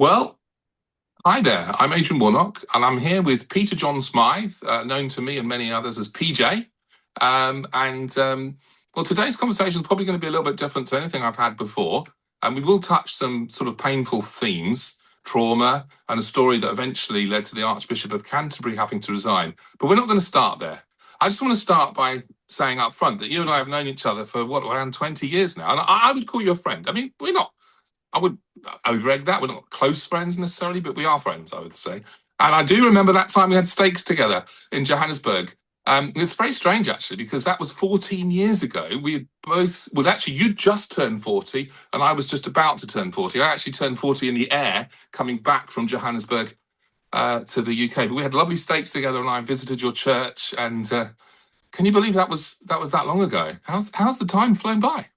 Well, hi there. I'm Adrian Warnock, and I'm here with Peter John Smyth, known to me and many others as PJ. Well, today's conversation is probably going to be a little bit different to anything I've had before, and we will touch some sort of painful themes, trauma, and a story that eventually led to the Archbishop of Canterbury having to resign. But we're not going to start there. I just want to start by saying up front that you and I have known each other for around 20 years now, and I would call you a friend. I mean, we're not. I would overrate that. We're not close friends necessarily, but we are friends, I would say. And I do remember that time we had steaks together in Johannesburg. It's very strange, actually, because that was 14 years ago. Actually, you just turned 40, and I was just about to turn 40. I actually turned 40 in the air coming back from Johannesburg to the UK. But we had lovely steaks together, and I visited your church. And can you believe that was that long ago? How's the time flown by?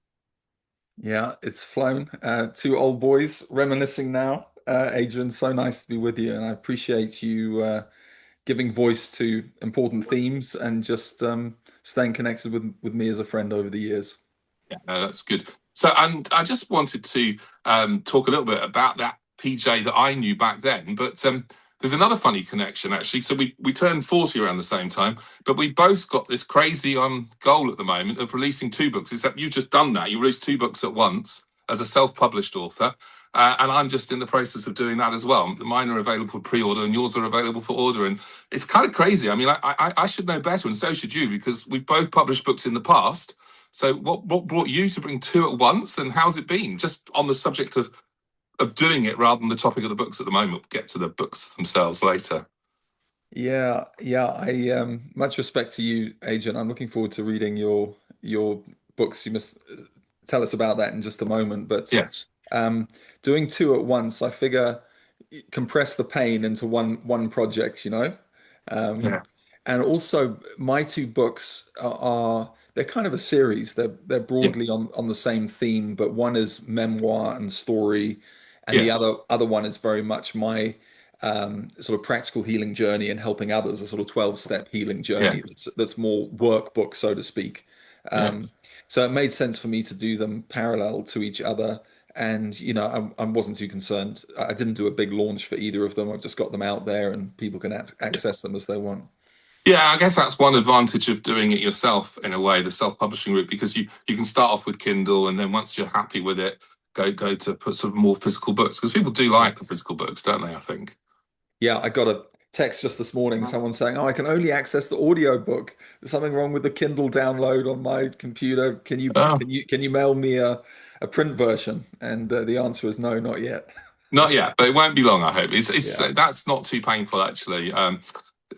Yeah, it's flown. Two old boys reminiscing now. Adrian, so nice to be with you, and I appreciate you giving voice to important themes and just staying connected with me as a friend over the years. Yeah, no, that's good. So, and I just wanted to talk a little bit about that PJ that I knew back then. But there's another funny connection, actually. So we turned 40 around the same time, but we both got this crazy goal at the moment of releasing two books, except you've just done that. You released two books at once as a self-published author. And I'm just in the process of doing that as well. Mine are available for pre-order and yours are available for order. And it's kind of crazy. I mean, I should know better, and so should you, because we've both published books in the past. So what brought you to bring two at once, and how's it been? Just on the subject of doing it rather than the topic of the books at the moment. We'll get to the books themselves later. Yeah. I much respect to you, Adrian. I'm looking forward to reading your books. You must tell us about that in just a moment. But Yes. doing two at once, I figure compress the pain into one project, Um, Yeah. and also my two books are they're kind of a series. They're Yeah. broadly on the same theme, but one is memoir and story, and the Yeah. other one is very much my sort of practical healing journey and helping others, a sort of 12-step healing Yeah. journey that's more workbook, so to speak. Yeah. So it made sense for me to do them parallel to each other. And I wasn't too concerned. I didn't do a big launch for either of them. I've just got them out there, and people can access them as they want. Yeah, I guess that's one advantage of doing it yourself in a way, the self-publishing route, because you can start off with Kindle, and then once you're happy with it, go to put sort of more physical books, because people do Yeah. like the physical books, don't they? I think. Yeah, I got a text just this morning, someone saying, "Oh, I can only access the audio book. There's something wrong with the Kindle download on my computer. Can you Oh, can you can you mail me a print version?" And the answer is no, not yet. not yet, but it won't be long. I hope it's Yeah. that's not too painful actually.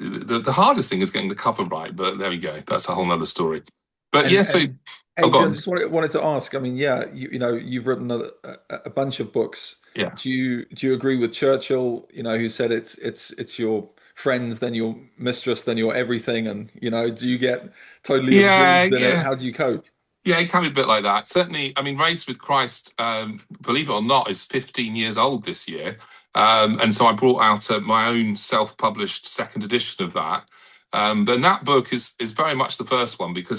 The hardest thing is getting the cover right, but there we go. That's a whole nother story. But And yeah, so and oh, go Adrian, on. just wanted to ask. I mean, yeah, you've written a bunch of books. Yeah. Do you agree with Churchill? Who said it's your friends, then your mistress, then your everything, and do you get totally Yeah, absorbed in it? yeah. How do you cope? Yeah, it can be a bit like that. Certainly, I mean, Raised with Christ, believe it or not, is 15 years old this year. And so I brought out my own self-published second edition of that. But that book is very much the first one, because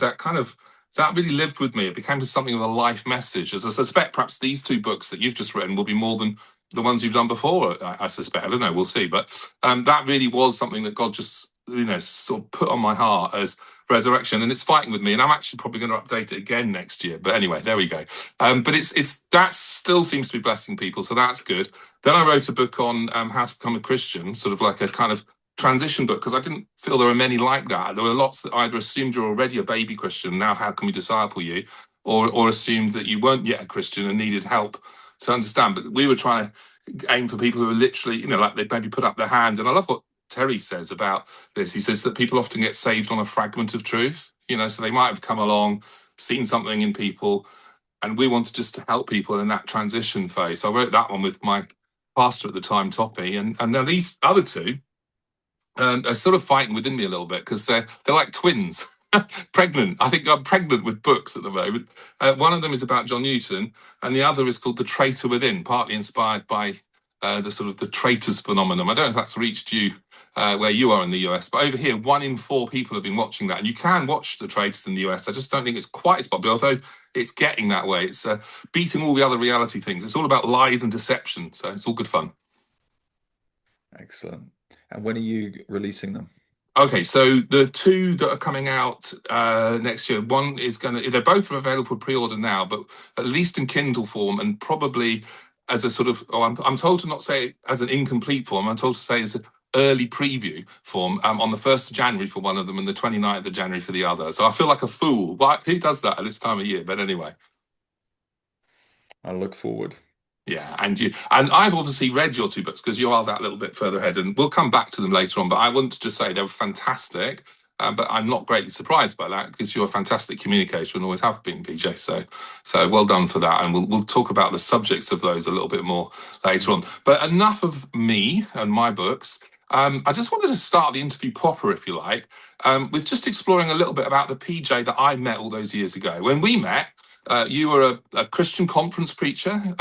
that really lived with me. It became something of a life message. As I suspect, perhaps these two books that you've just written will be more than the ones you've done before. I suspect. I don't know. We'll see. But that really was something that God just sort of put on my heart as resurrection, and it's fighting with me, and I'm actually probably going to update it again next year. But anyway, there we go. But it's that still seems to be blessing people, so that's good. Then I wrote a book on how to become a Christian, sort of like a kind of transition book, because I didn't feel there were many like that. There were lots that either assumed you're already a baby Christian, now how can we disciple you, or assumed that you weren't yet a Christian and needed help to understand. But we were trying to aim for people who are literally, like they'd maybe put up their hand. And I love what Terry says about this. He says that people often get saved on a fragment of truth, so they might have come along, seen something in people, and we wanted just to help people in that transition phase. So I wrote that one with my pastor at the time, Toppy, and now these other two are sort of fighting within me a little bit, because they're like twins. Pregnant. I think I'm pregnant with books at the moment. One of them is about John Newton, and the other is called The Traitor Within, partly inspired by the sort of the traitors phenomenon. I don't know if that's reached you where you are in the US, but over here, 1 in 4 people have been watching that. And you can watch The Traitors in the US. I just don't think it's quite as popular, although it's getting that way. It's beating all the other reality things. It's all about lies and deception. So it's all good fun. Excellent. And when are you releasing them? Okay, so the two that are coming out next year, one is they're both available for pre-order now, but at least in Kindle form and probably as a sort of, I'm told to not say it as an incomplete form, I'm told to say as an early preview form on the 1st of January for one of them and the 29th of January for the other. So I feel like a fool. But who does that at this time of year? But anyway. I look forward. Yeah, and I've obviously read your two books because you are that little bit further ahead, and we'll come back to them later on. But I want to just say they were fantastic, but I'm not greatly surprised by that because you're a fantastic communicator and always have been, PJ. So well done for that, and we'll talk about the subjects of those a little bit more later on. But enough of me and my books. I just wanted to start the interview proper, if you like, with just exploring a little bit about the PJ that I met all those years ago. When we met, you were a Christian conference preacher.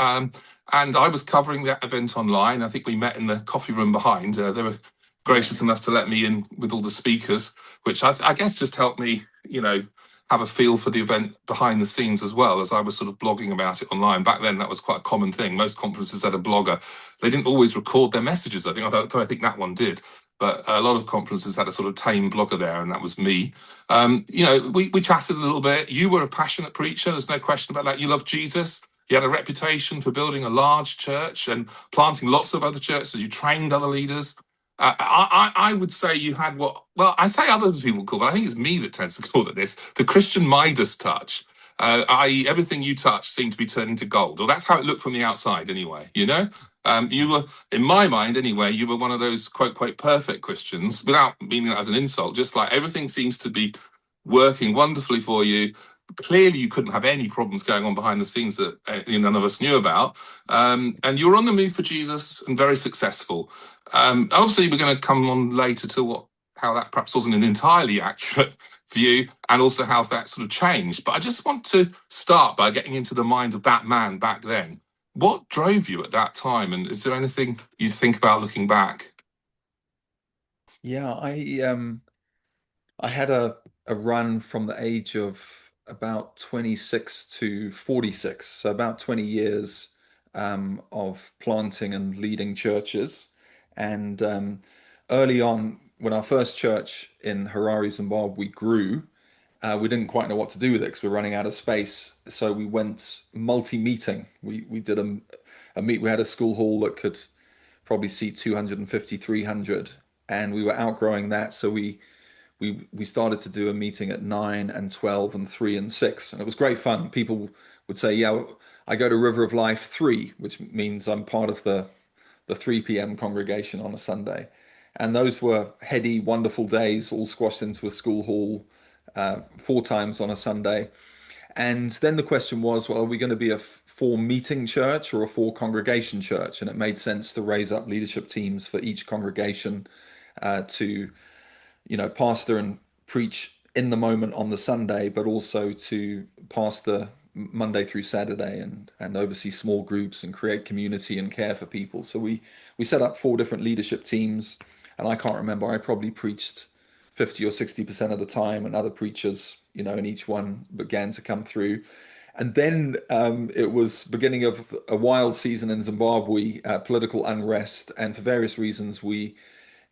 And I was covering that event online. I think we met in the coffee room behind. They were Yeah. gracious enough to let me in with all the speakers, which I guess just helped me, have a feel for the event behind the scenes as well as I was sort of blogging about it online. Back then, that was quite a common thing. Most conferences had a blogger. They didn't always record their messages, I think, although I think that one did. But a lot of conferences had a sort of tame blogger there, and that was me. We chatted a little bit. You were a passionate preacher. There's no question about that. You loved Jesus. You had a reputation for building a large church and planting lots of other churches. You trained other leaders. I would say you had well, I say other people call, but I think it's me that tends to call it this, the Christian Midas touch. I.e., everything you touch seemed to be turning to gold, or that's how it looked from the outside, anyway. You were, in my mind, anyway, you were one of those quote, quote, perfect Christians, without meaning that as an insult, just like everything seems to be working wonderfully for you. Clearly, you couldn't have any problems going on behind the scenes that none of us knew about. And you were on the move for Jesus and very successful. Obviously, we're going to come on later to how that perhaps wasn't an entirely accurate view and also how that sort of changed. But I just want to start by getting into the mind of that man back then. What drove you at that time? And is there anything you think about looking back? Yeah, I had a run from the age of about 26 to 46, so about 20 years of planting and leading churches. And early on, when our first church in Harare, Zimbabwe grew, we didn't quite know what to do with it because we we're running out of space. So we went multi-meeting. We did a meet. We had a school hall that could probably seat 250, 300, and we were outgrowing that. So we started to do a meeting at 9 and 12 and 3 and 6, and it was great fun. People would say, yeah, I go to River of Life 3, which means I'm part of the 3 p.m. congregation on a Sunday. And those were heady, wonderful days, all squashed into a school hall 4 times on a Sunday. And then the question was, well, are we going to be a four meeting church or a four congregation church? And it made sense to raise up leadership teams for each congregation to pastor and preach in the moment on the Sunday, but also to pastor Monday through Saturday and oversee small groups and create community and care for people. So we set up four different leadership teams, and I can't remember. I probably preached 50 or 60% of the time, and other preachers, in each one began to come through. And then it was beginning of a wild season in Zimbabwe, political unrest, and for various reasons we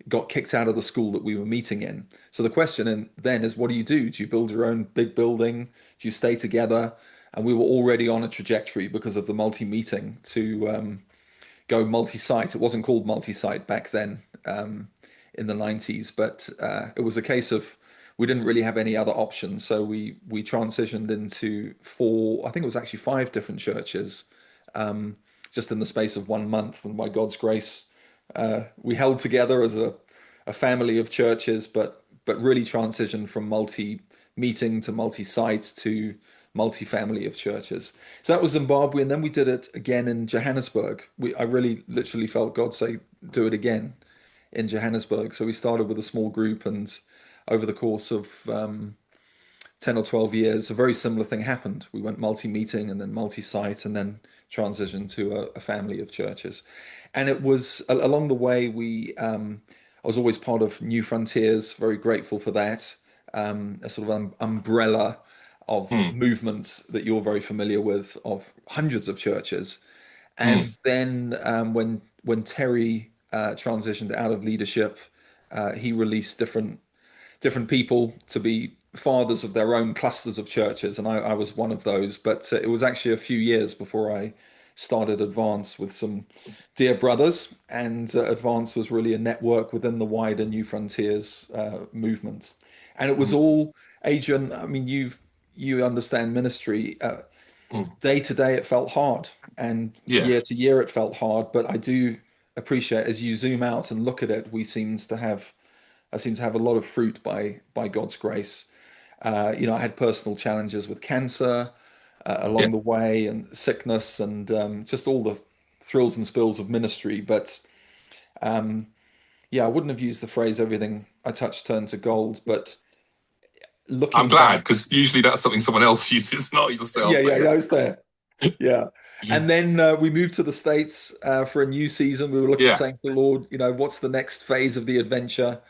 got kicked out of the school that we were meeting in. So the question then is, what do you do? Do you build your own big building? Do you stay together? And we were already on a trajectory because of the multi-meeting to go multi-site. It wasn't called multi-site back then in the 90s, but it was a case of we didn't really have any other options. So we transitioned into four, I think it was actually five different churches just in the space of 1 month. And by God's grace, we held together as a family of churches, but really transitioned from multi-meeting to multi-site to multi-family of churches. So that was Zimbabwe, and then we did it again in Johannesburg. I really literally felt God say, "Do it again," in Johannesburg. So we started with a small group, and over the course of 10 or 12 years, a very similar thing happened. We went multi-meeting and then multi-site and then transitioned to a family of churches. And it was along the way, I was always part of New Frontiers, very grateful for that, a sort of umbrella of Hmm, movement that you're very familiar with, of hundreds of churches. hmm, And then when Terry transitioned out of leadership. He released different people to be fathers of their own clusters of churches, and I was one of those. But it was actually a few years before I started Advance with some dear brothers, and Advance was really a network within the wider New Frontiers movement. And it was Mm. all, Adrian, I mean, you understand ministry. Mm. Day to day, it felt hard, and Yeah, year to year, it felt hard. But I do appreciate as you zoom out and look at it, I seem to have a lot of fruit by God's grace. I had personal challenges with cancer yeah. along the way, and sickness, and just all the thrills and spills of ministry. But yeah, I wouldn't have used the phrase "everything I touch turned to gold." But I'm looking glad, back, because usually that's something someone else uses, not yeah, yourself. But yeah, yeah, yeah, it's fair. Yeah. And then we moved to the States for a new season. We were looking, yeah, saying to the Lord, what's the next phase of the adventure?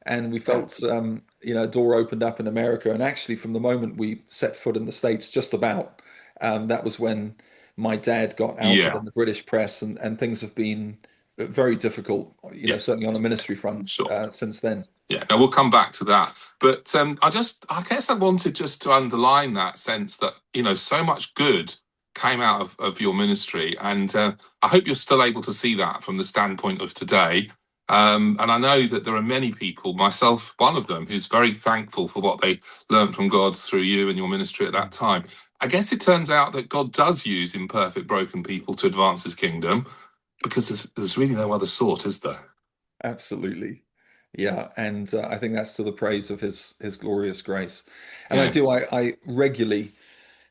And we felt, a door opened up in America. And actually, from the moment we set foot in the States, just about, that was when my dad got outed yeah, in the British press, and things have been very difficult, yeah. certainly on a ministry front Sure. since then. Yeah, now we'll come back to that. But I guess I wanted just to underline that sense that, so much good came out of your ministry. And I hope you're still able to see that from the standpoint of today. And I know that there are many people, myself one of them, who's very thankful for what they learned from God through you and your ministry at that time. I guess it turns out that God does use imperfect, broken people to advance his kingdom, because there's really no other sort, is there? Absolutely. Yeah, and I think that's to the praise of his glorious grace. And Yeah, I regularly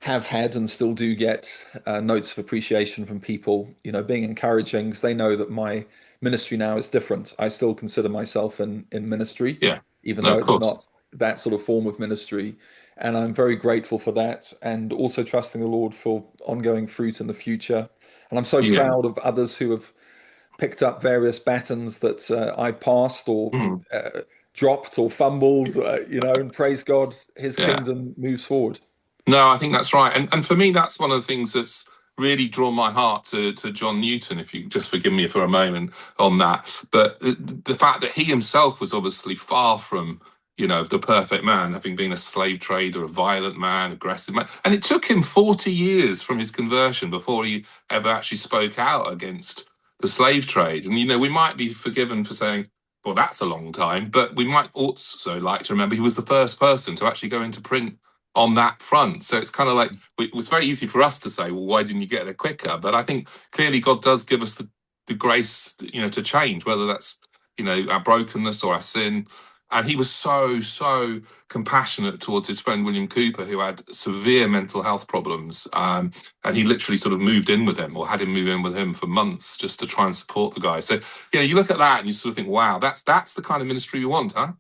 have had and still do get notes of appreciation from people, being encouraging because they know that my ministry now is different. I still consider myself in ministry, yeah. even No, though of it's course. not that sort of form of ministry. And I'm very grateful for that, and also trusting the Lord for ongoing fruit in the future. And I'm so Yeah. proud of others who have picked up various batons that I passed or Mm. dropped or fumbled, and praise God, his Yeah. kingdom moves forward. No, I think that's right. And for me, that's one of the things that's really drawn my heart to John Newton, if you just forgive me for a moment on that. But the fact that he himself was obviously far from, the perfect man, having been a slave trader, a violent man, aggressive man. And it took him 40 years from his conversion before he ever actually spoke out against the slave trade. And, we might be forgiven for saying, well, that's a long time, but we might also like to remember he was the first person to actually go into print on that front. So it's kind of like, it was very easy for us to say, well, why didn't you get there quicker? But I think clearly God does give us the grace, to change, whether that's, our brokenness or our sin. And he was so compassionate towards his friend William Cooper, who had severe mental health problems. And he literally sort of moved in with him, or had him move in with him for months, just to try and support the guy. So, you look at that and you sort of think, wow, that's the kind of ministry we want, huh?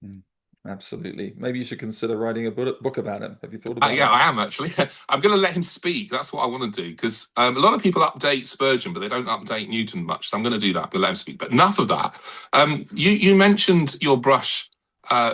Mm, absolutely. Maybe you should consider writing a book about him. Have you thought about Yeah, that? I am actually. I'm going to let him speak. That's what I want to do, because a lot of people update Spurgeon, but they don't update Newton much. So I'm going to do that. But let him speak. But enough of that. You mentioned your brush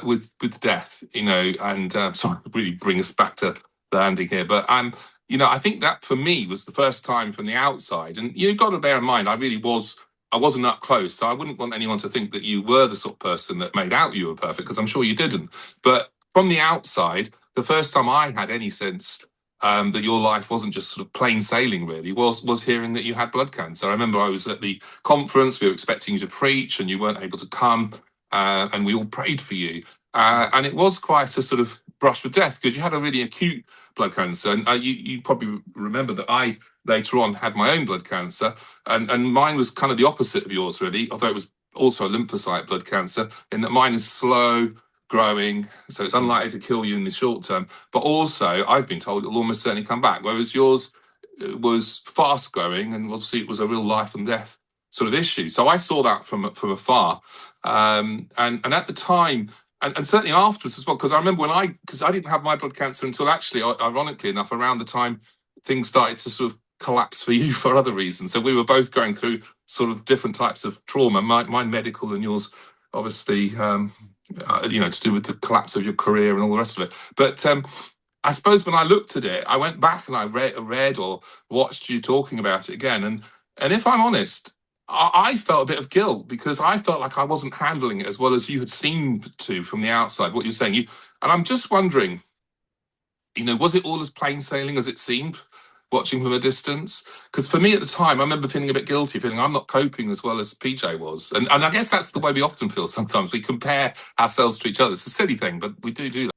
with death, and sorry, really bring us back to the landing here. But I think that for me was the first time from the outside, and you've got to bear in mind, I wasn't up close, so I wouldn't want anyone to think that you were the sort of person that made out you were perfect, because I'm sure you didn't. But from the outside, the first time I had any sense that your life wasn't just sort of plain sailing, really, was hearing that you had blood cancer. I remember I was at the conference, we were expecting you to preach, and you weren't able to come, and we all prayed for you. And it was quite a sort of brush with death, because you had a really acute blood cancer. And you probably remember that I later on had my own blood cancer, and mine was kind of the opposite of yours, really, although it was also a lymphocyte blood cancer, in that mine is slow growing, so it's Mm. unlikely to kill you in the short term. But also, I've been told it'll almost certainly come back, whereas yours was fast growing, and obviously it was a real life and death sort of issue. So I saw that from afar, and at the time, and certainly afterwards as well, because I remember because I didn't have my blood cancer until, actually, ironically enough, around the time things started to sort of collapse for you for other reasons. So we were both going through sort of different types of trauma, mine medical, and yours obviously to do with the collapse of your career and all the rest of it. But I suppose when I looked at it, I went back and I read or watched you talking about it again, and if I'm honest, I felt a bit of guilt because I felt like I wasn't handling it as well as you had seemed to from the outside. What you're saying, and I'm just wondering, was it all as plain sailing as it seemed, watching from a distance? Because for me at the time, I remember feeling a bit guilty, feeling I'm not coping as well as PJ was, and I guess that's the way we often feel. Sometimes we compare ourselves to each other. It's a silly thing, but we do that.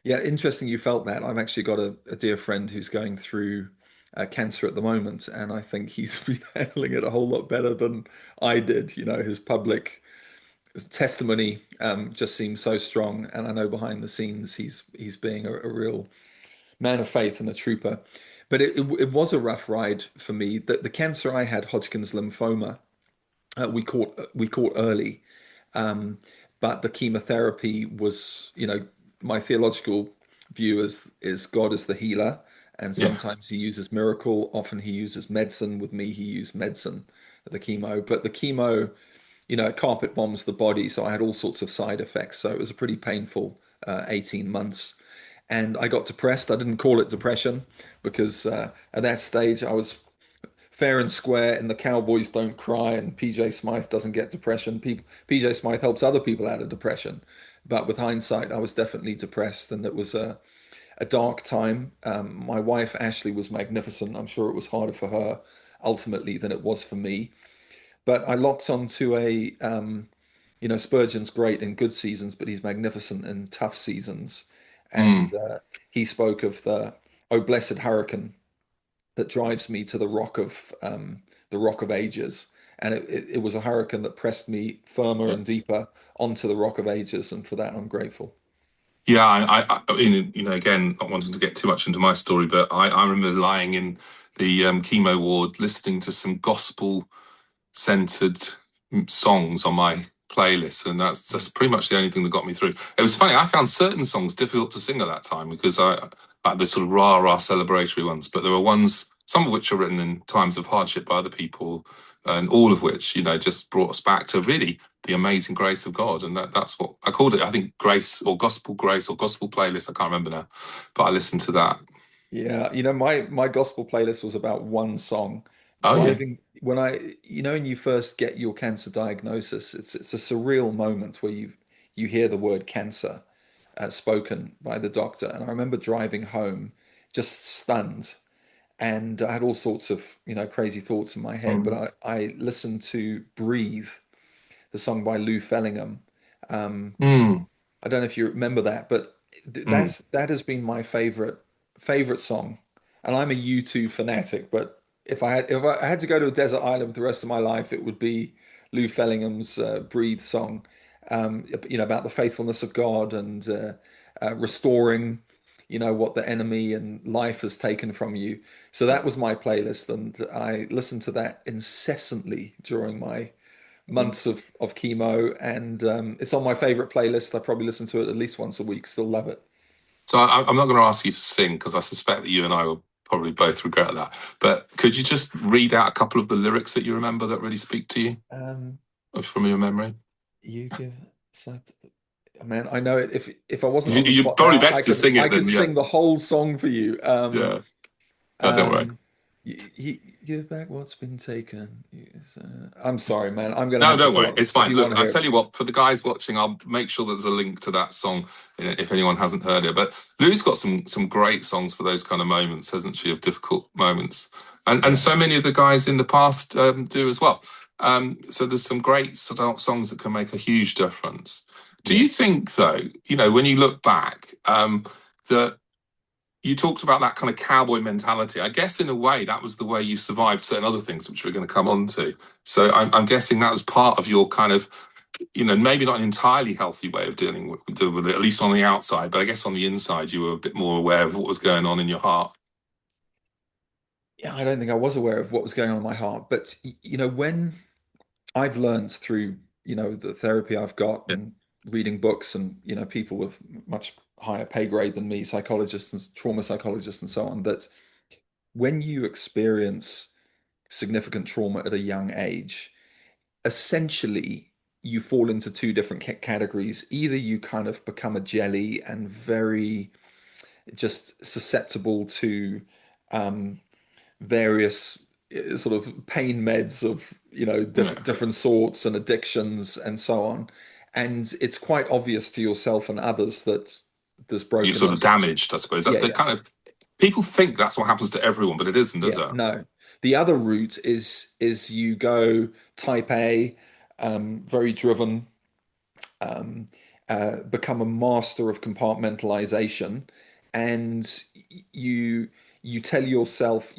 Yeah, interesting you felt that. I've actually got a dear friend who's going through cancer at the moment, and I think he's been handling it a whole lot better than I did. His public testimony just seems so strong, and I know behind the scenes he's being a real man of faith and a trooper. But it was a rough ride for me. The cancer I had, Hodgkin's lymphoma, we caught early, um, but the chemotherapy was, my theological view is God is the healer, and Yeah, sometimes He uses miracle. Often He uses medicine. With me, He used medicine, the chemo. But the chemo, it carpet bombs the body, so I had all sorts of side effects. So it was a pretty painful 18 months. And I got depressed. I didn't call it depression because at that stage I was fair and square in the Cowboys don't cry and PJ Smyth doesn't get depression. PJ Smyth helps other people out of depression. But with hindsight, I was definitely depressed and it was a dark time. My wife, Ashley, was magnificent. I'm sure it was harder for her ultimately than it was for me. But I locked onto Spurgeon's great in good seasons, but he's magnificent in tough seasons. And mm. he spoke of oh, blessed hurricane that drives me to the rock of ages. And it was a hurricane that pressed me firmer and deeper onto the rock of ages, and for that I'm grateful. Yeah. Again, not wanting to get too much into my story, but I remember lying in the chemo ward, listening to some gospel centered songs on my playlist, and that's Mm. just pretty much the only thing that got me through. It was funny. I found certain songs difficult to sing at that time because I like the sort of rah rah celebratory ones, but there were ones, some of which are written in times of hardship by other people, and all of which just brought us back to really the amazing grace of God, and that's what I called it. I think grace or gospel playlist. I can't remember now, but I listened to that. Yeah, my gospel playlist was about one song. Oh yeah. Driving when you first get your cancer diagnosis, it's a surreal moment where you hear the word cancer spoken by the doctor. And I remember driving home just stunned, and I had all sorts of crazy thoughts in my head. But Mm. I listened to "Breathe," the song by Lou Fellingham. Um, Mm. I don't know if you remember that, but Mm. that has been my favorite song. And I'm a U2 fanatic, but if I had to go to a desert island for the rest of my life, it would be Lou Fellingham's "Breathe" song. About the faithfulness of God and restoring, what the enemy and life has taken from you. So that was my playlist, and I listened to that incessantly during my months of chemo, and it's on my favorite playlist. I probably listen to it at least once a week. Still love it. So I'm not going to ask you to sing because I suspect that you and I will probably both regret that. But could you just read out a couple of the lyrics that you remember that really speak to you Um, from your memory? you give so, man, I know it. If I wasn't on the You're spot probably now, I best to could sing I it then. could Yeah, sing the whole song for you. yeah. No, don't worry. Um, you give back what's been taken. Yes, I'm sorry, man. I'm gonna No, have to don't pull worry. up It's if fine. you want Look, to I'll hear tell it. you what, for the guys watching, I'll make sure there's a link to that song if anyone hasn't heard it. But Lou's got some great songs for those kind of moments, hasn't she, of difficult moments. And Yeah, so many of the guys in the past do as well. So there's some great songs that can make a huge difference. Do yeah. you think, though, when you look back, that you talked about that kind of cowboy mentality. I guess in a way that was the way you survived certain other things, which we're going to come on to. So I'm guessing that was part of your kind of, maybe not an entirely healthy way of dealing with it, at least on the outside. But I guess on the inside, you were a bit more aware of what was going on in your heart. Yeah, I don't think I was aware of what was going on in my heart, but when I've learned through, the therapy I've got Yeah. and reading books and, people with much higher pay grade than me, psychologists and trauma psychologists and so on, that when you experience significant trauma at a young age, essentially you fall into two different categories. Either you kind of become a jelly and very just susceptible to um, various sort of pain meds of, Yeah. different sorts and addictions and so on. And it's quite obvious to yourself and others that there's You're sort of brokenness. damaged, I suppose. That's Yeah, the yeah, kind of people think that's what happens to everyone, but it isn't, is yeah. it? No. The other route is you go type A, very driven, um, become a master of compartmentalization, and you you tell yourself,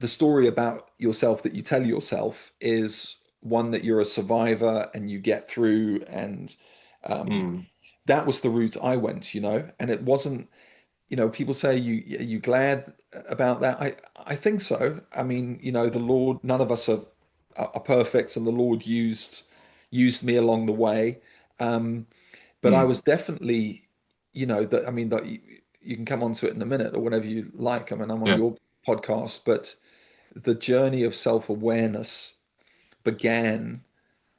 the story about yourself that you tell yourself is one that you're a survivor and you get through. And um, Mm. that was the route I went, and it wasn't, people say, you glad about that? I think so. I mean, the Lord, none of us are perfect, and the Lord used me along the way. Um, but I Mm. was definitely, that, I mean, that you can come on to it in a minute or whenever you like. I mean, I'm on Yeah. your podcast, but the journey of self-awareness began,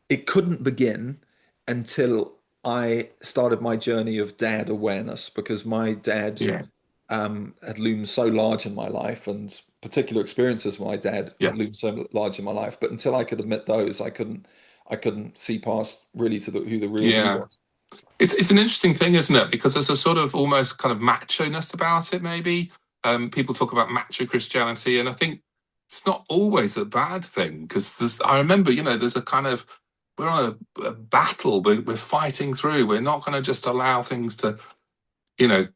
it couldn't begin until I started my journey of dad awareness, because my dad Yeah. had loomed so large in my life, and particular experiences with my dad Yeah. had loomed so large in my life. But until I could admit those, I couldn't see past really to who the real me Yeah. was. It's an interesting thing, isn't it? Because there's a sort of almost kind of macho-ness about it, maybe. People talk about macho Christianity, and I think it's not always a bad thing. Because I remember, there's a kind of we're on a battle. We're fighting through. We're not going to just allow things to,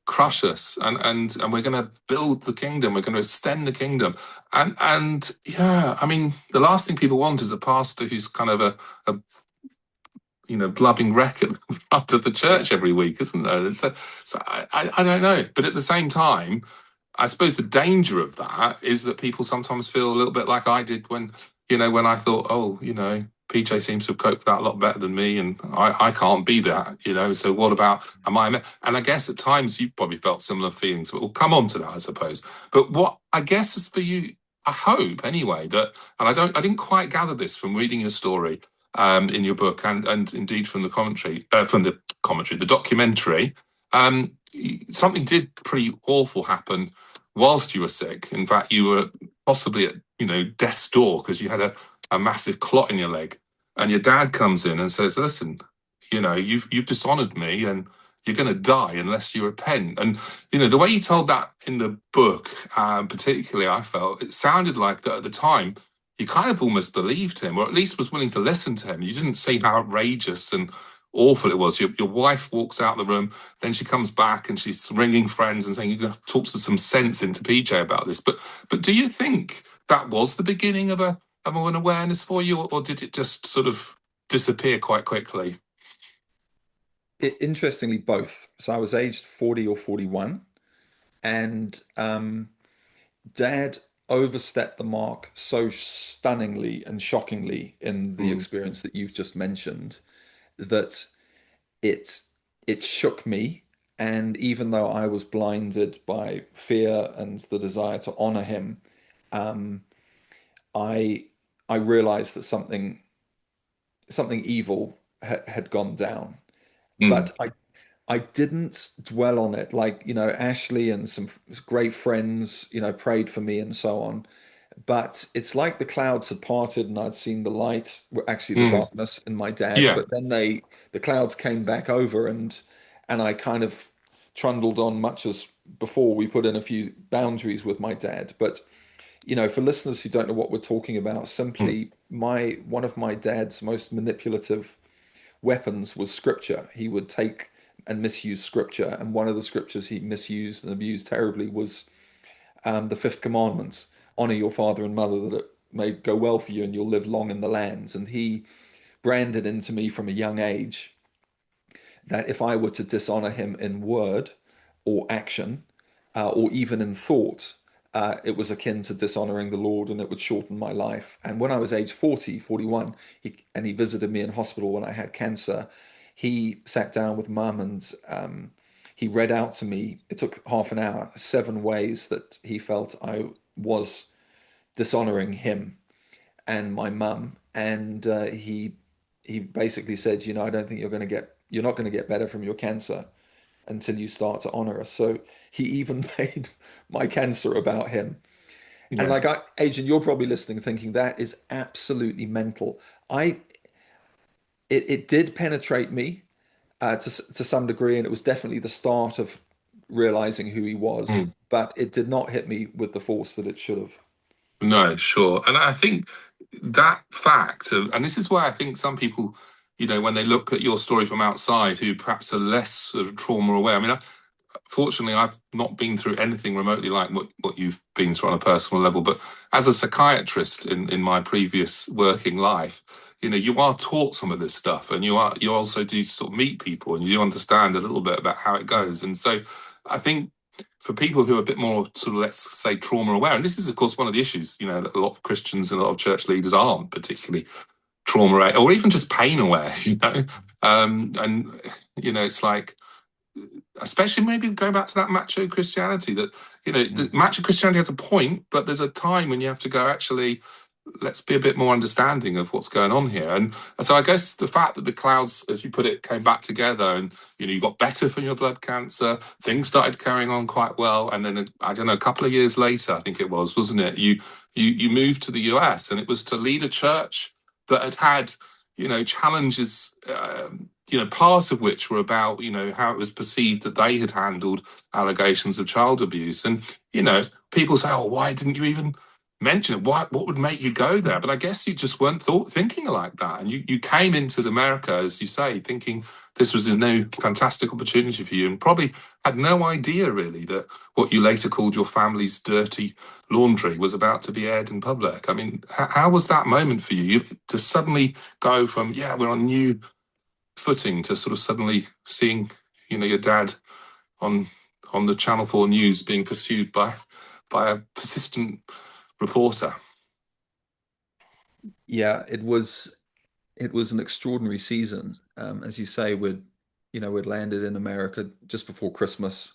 crush us, and we're going to build the kingdom. We're going to extend the kingdom, and yeah, I mean, the last thing people want is a pastor who's kind of a blubbing wreck at the front of the Yeah. church every week, isn't there? So I don't know. But at the same time, I suppose the danger of that is that people sometimes feel a little bit like I did when I thought, oh, PJ seems to have coped with that a lot better than me, and I can't be that. So what about, am I? And I guess at times you probably felt similar feelings, but we'll come on to that, I suppose. But what I guess is for you, I hope anyway that, and I didn't quite gather this from reading your story, in your book, and indeed from the documentary. Um, Something did pretty awful happen whilst you were sick. In fact, you were possibly at death's door because you had a massive clot in your leg, and your dad comes in and says, "Listen, you've dishonored me, and you're going to die unless you repent." And the way you told that in the book, particularly, I felt it sounded like that at the time you kind of almost believed him, or at least was willing to listen to him. You didn't see how outrageous and awful it was. Your wife walks out the room, then she comes back and she's ringing friends and saying, "You're going to talk some sense into PJ about this." But do you think that was the beginning of an awareness for you, or did it just sort of disappear quite quickly? Interestingly, both. So I was aged 40 or 41, and dad overstepped the mark so stunningly and shockingly in the Mm, experience that you've just mentioned, that it it shook me. And even though I was blinded by fear and the desire to honor him, um, I I realized that something evil had gone down. mm, But I didn't dwell on it. Like, Ashley and some great friends, prayed for me and so on. But it's like the clouds had parted and I'd seen the light, well, actually the mm. darkness in my dad. Yeah. But then the clouds came back over, and I kind of trundled on much as before. We put in a few boundaries with my dad. But, for listeners who don't know what we're talking about, Mm, simply one of my dad's most manipulative weapons was scripture. He would take and misuse scripture, and one of the scriptures he misused and abused terribly was the fifth commandment: honor your father and mother, that it may go well for you and you'll live long in the lands. And he branded into me from a young age that if I were to dishonor him in word or action, or even in thought, it was akin to dishonoring the Lord, and it would shorten my life. And when I was age 40, 41, he visited me in hospital when I had cancer, he sat down with mum, and he read out to me, it took half an hour, 7 ways that he felt I was dishonoring him and my mum. And he basically said, I don't think you're not going to get better from your cancer until you start to honor us. So he even made my cancer about him. And Yeah. like, Adrian, you're probably listening, thinking that is absolutely mental. I it did penetrate me to some degree, and it was definitely the start of realizing who he was. Mm. But it did not hit me with the force that it should have. No, sure. And I think that fact, and this is why I think some people, when they look at your story from outside, who perhaps are less sort of trauma aware. I mean, fortunately, I've not been through anything remotely like what you've been through on a personal level. But as a psychiatrist in my previous working life, you are taught some of this stuff, and you also do sort of meet people, and you do understand a little bit about how it goes. And so, I think for people who are a bit more sort of, let's say, trauma aware, and this is of course one of the issues, that a lot of Christians and a lot of church leaders aren't particularly trauma aware, or even just pain aware, and it's like, especially maybe going back to that macho Christianity, that the Mm. macho Christianity has a point, but there's a time when you have to go, actually, let's be a bit more understanding of what's going on here. And so I guess the fact that the clouds, as you put it, came back together, and you got better from your blood cancer, things started carrying on quite well, and then I don't know, a couple of years later, I think it was, wasn't it, you moved to the US, and it was to lead a church that had challenges, part of which were about, how it was perceived that they had handled allegations of child abuse. And, people say, oh, why didn't you even mention it? What would make you go there? But I guess you just weren't thinking like that. And you came into America, as you say, thinking this was a new fantastic opportunity for you, and probably had no idea really that what you later called your family's dirty laundry was about to be aired in public. I mean, how was that moment for you to suddenly go from, yeah, we're on new footing, to sort of suddenly seeing, your dad on the Channel 4 news being pursued by a persistent reporter? Yeah, it was an extraordinary season. As you say, we'd landed in America just before Christmas,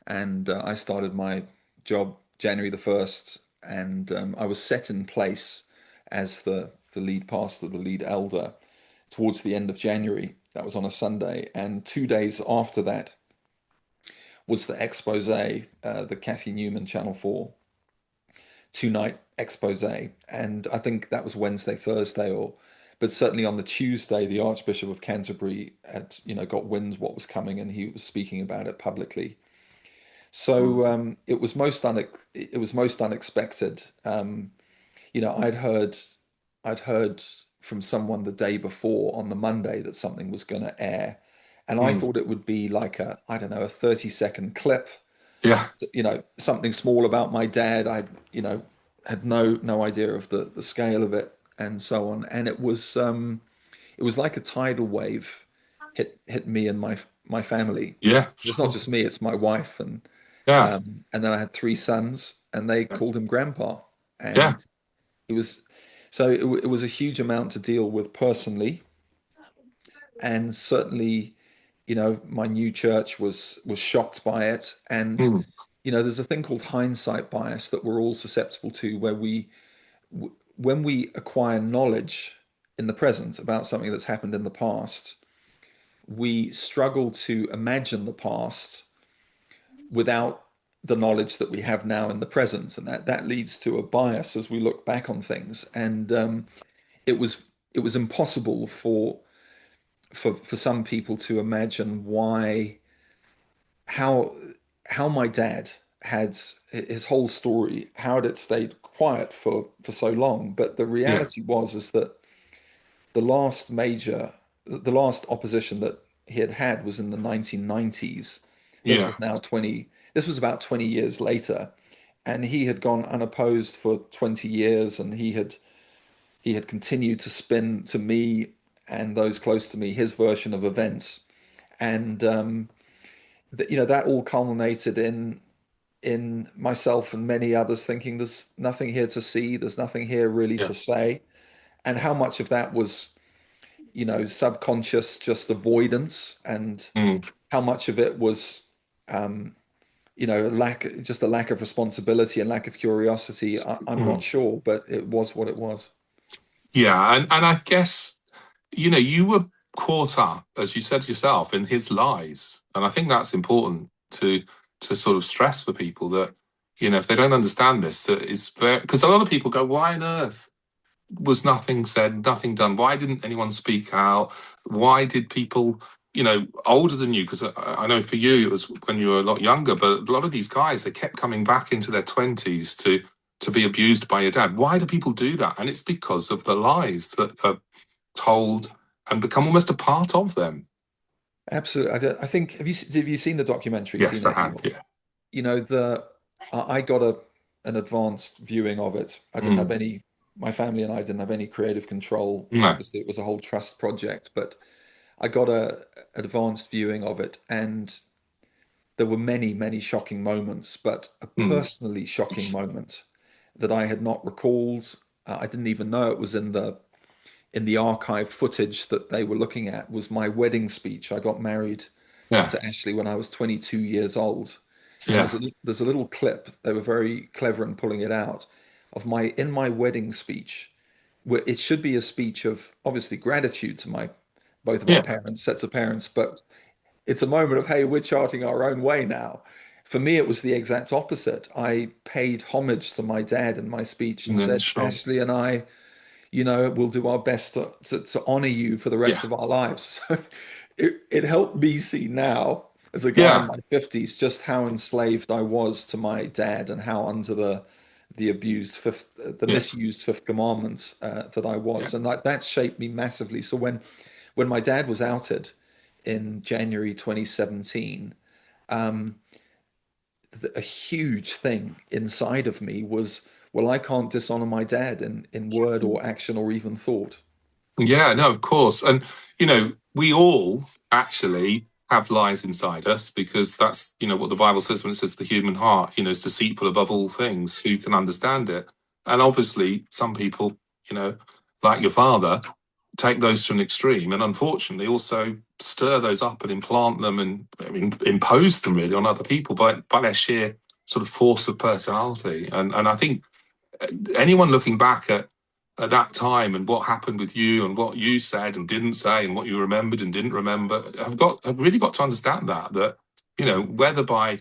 and I started my job January the 1st, and I was set in place as the lead pastor, the lead elder, towards the end of January. That was on a Sunday, and 2 days after that was the expose, the Kathy Newman Channel 4 two-night expose, and I think that was Wednesday, Thursday, but certainly on the Tuesday, the Archbishop of Canterbury had, got wind what was coming, and he was speaking about it publicly. So it was most unexpected. I'd heard from someone the day before on the Monday that something was going to air, and I Mm. thought it would be like I don't know, a 30-second clip, Yeah, something small about my dad. Had no idea of the scale of it and so on. And it was like a tidal wave hit me and my family. yeah, 'Cause it's not sure. just me, it's my wife, Yeah, and then I had three sons, and they yeah, called him Grandpa. yeah. And it was so it was a huge amount to deal with personally, and certainly, my new church was shocked by it. And Mm. there's a thing called hindsight bias that we're all susceptible to, where when we acquire knowledge in the present about something that's happened in the past, we struggle to imagine the past without the knowledge that we have now in the present, and that leads to a bias as we look back on things. And it was impossible for some people to imagine how how my dad had his whole story, how had it stayed quiet for so long. But the Yeah, reality was is that the last major, the last opposition that he had was in the 1990s. This yeah, was now 20, this was about 20 years later, and he had gone unopposed for 20 years, and he had continued to spin to me and those close to me his version of events. And that all culminated in myself and many others thinking there's nothing here to see, there's nothing here really yeah. to say. And how much of that was, subconscious, just avoidance, and Mm. how much of it was, um, just a lack of responsibility and lack of curiosity. I'm not Mm. sure, but it was what it was. Yeah, and I guess you were caught up, as you said yourself, in his lies, and I think that's important to sort of stress for people that if they don't understand this, that is very, because a lot of people go, why on earth was nothing said, nothing done? Why didn't anyone speak out? Why did people, older than you? Because I know for you it was when you were a lot younger, but a lot of these guys, they kept coming back into their 20s to be abused by your dad. Why do people do that? And it's because of the lies that are told and become almost a part of them. Absolutely. I think have you seen the documentary, See Yes, I No have. Evil? Yeah. I got an advanced viewing of it. I didn't have Mm. any, my family and I didn't have any creative control. No. Obviously, it was a whole trust project, but I got a advanced viewing of it, and there were many, many shocking moments, but a Mm. personally shocking moment that I had not recalled. I didn't even know it was in the archive footage that they were looking at, was my wedding speech. I got married Yeah. to Ashley when I was 22 years old. And Yeah. there's a little clip, they were very clever in pulling it out, of my in my wedding speech, where it should be a speech of obviously gratitude to my both of our Yeah. parents, sets of parents, but it's a moment of, hey, we're charting our own way now. For me, it was the exact opposite. I paid homage to my dad in my speech and Yeah. said, Sure. Ashley and I, we'll do our best to honor you for the Yeah. rest of our lives. So it helped me see now, as a guy in Yeah. my 50s, just how enslaved I was to my dad and how under the Yeah. misused fifth commandment that I Yeah. was. And that shaped me massively. So when my dad was outed in January 2017, a huge thing inside of me was, well, I can't dishonor my dad in word or action or even thought. Yeah, no, of course. And, we all actually have lies inside us because that's, what the Bible says when it says the human heart, is deceitful above all things. Who can understand it? And obviously, some people, you know, like your father, take those to an extreme and unfortunately also stir those up and implant them and I mean, impose them really on other people by their sheer sort of force of personality. And I think anyone looking back at that time and what happened with you and what you said and didn't say and what you remembered and didn't remember have really got to understand that whether by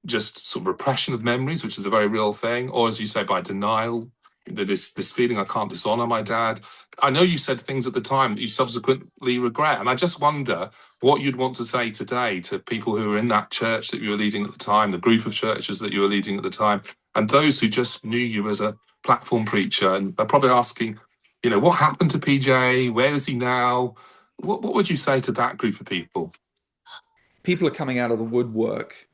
just sort of repression of memories, which is a very real thing, or as you say, by denial, that this feeling I can't dishonor my dad. I know you said things at the time that you subsequently regret, and I just wonder what you'd want to say today to people who were in that church that you were leading at the time, the group of churches that you were leading at the time, and those who just knew you as a platform preacher and are probably asking, what happened to PJ? Where is he now? What would you say to that group of people? People are coming out of the woodwork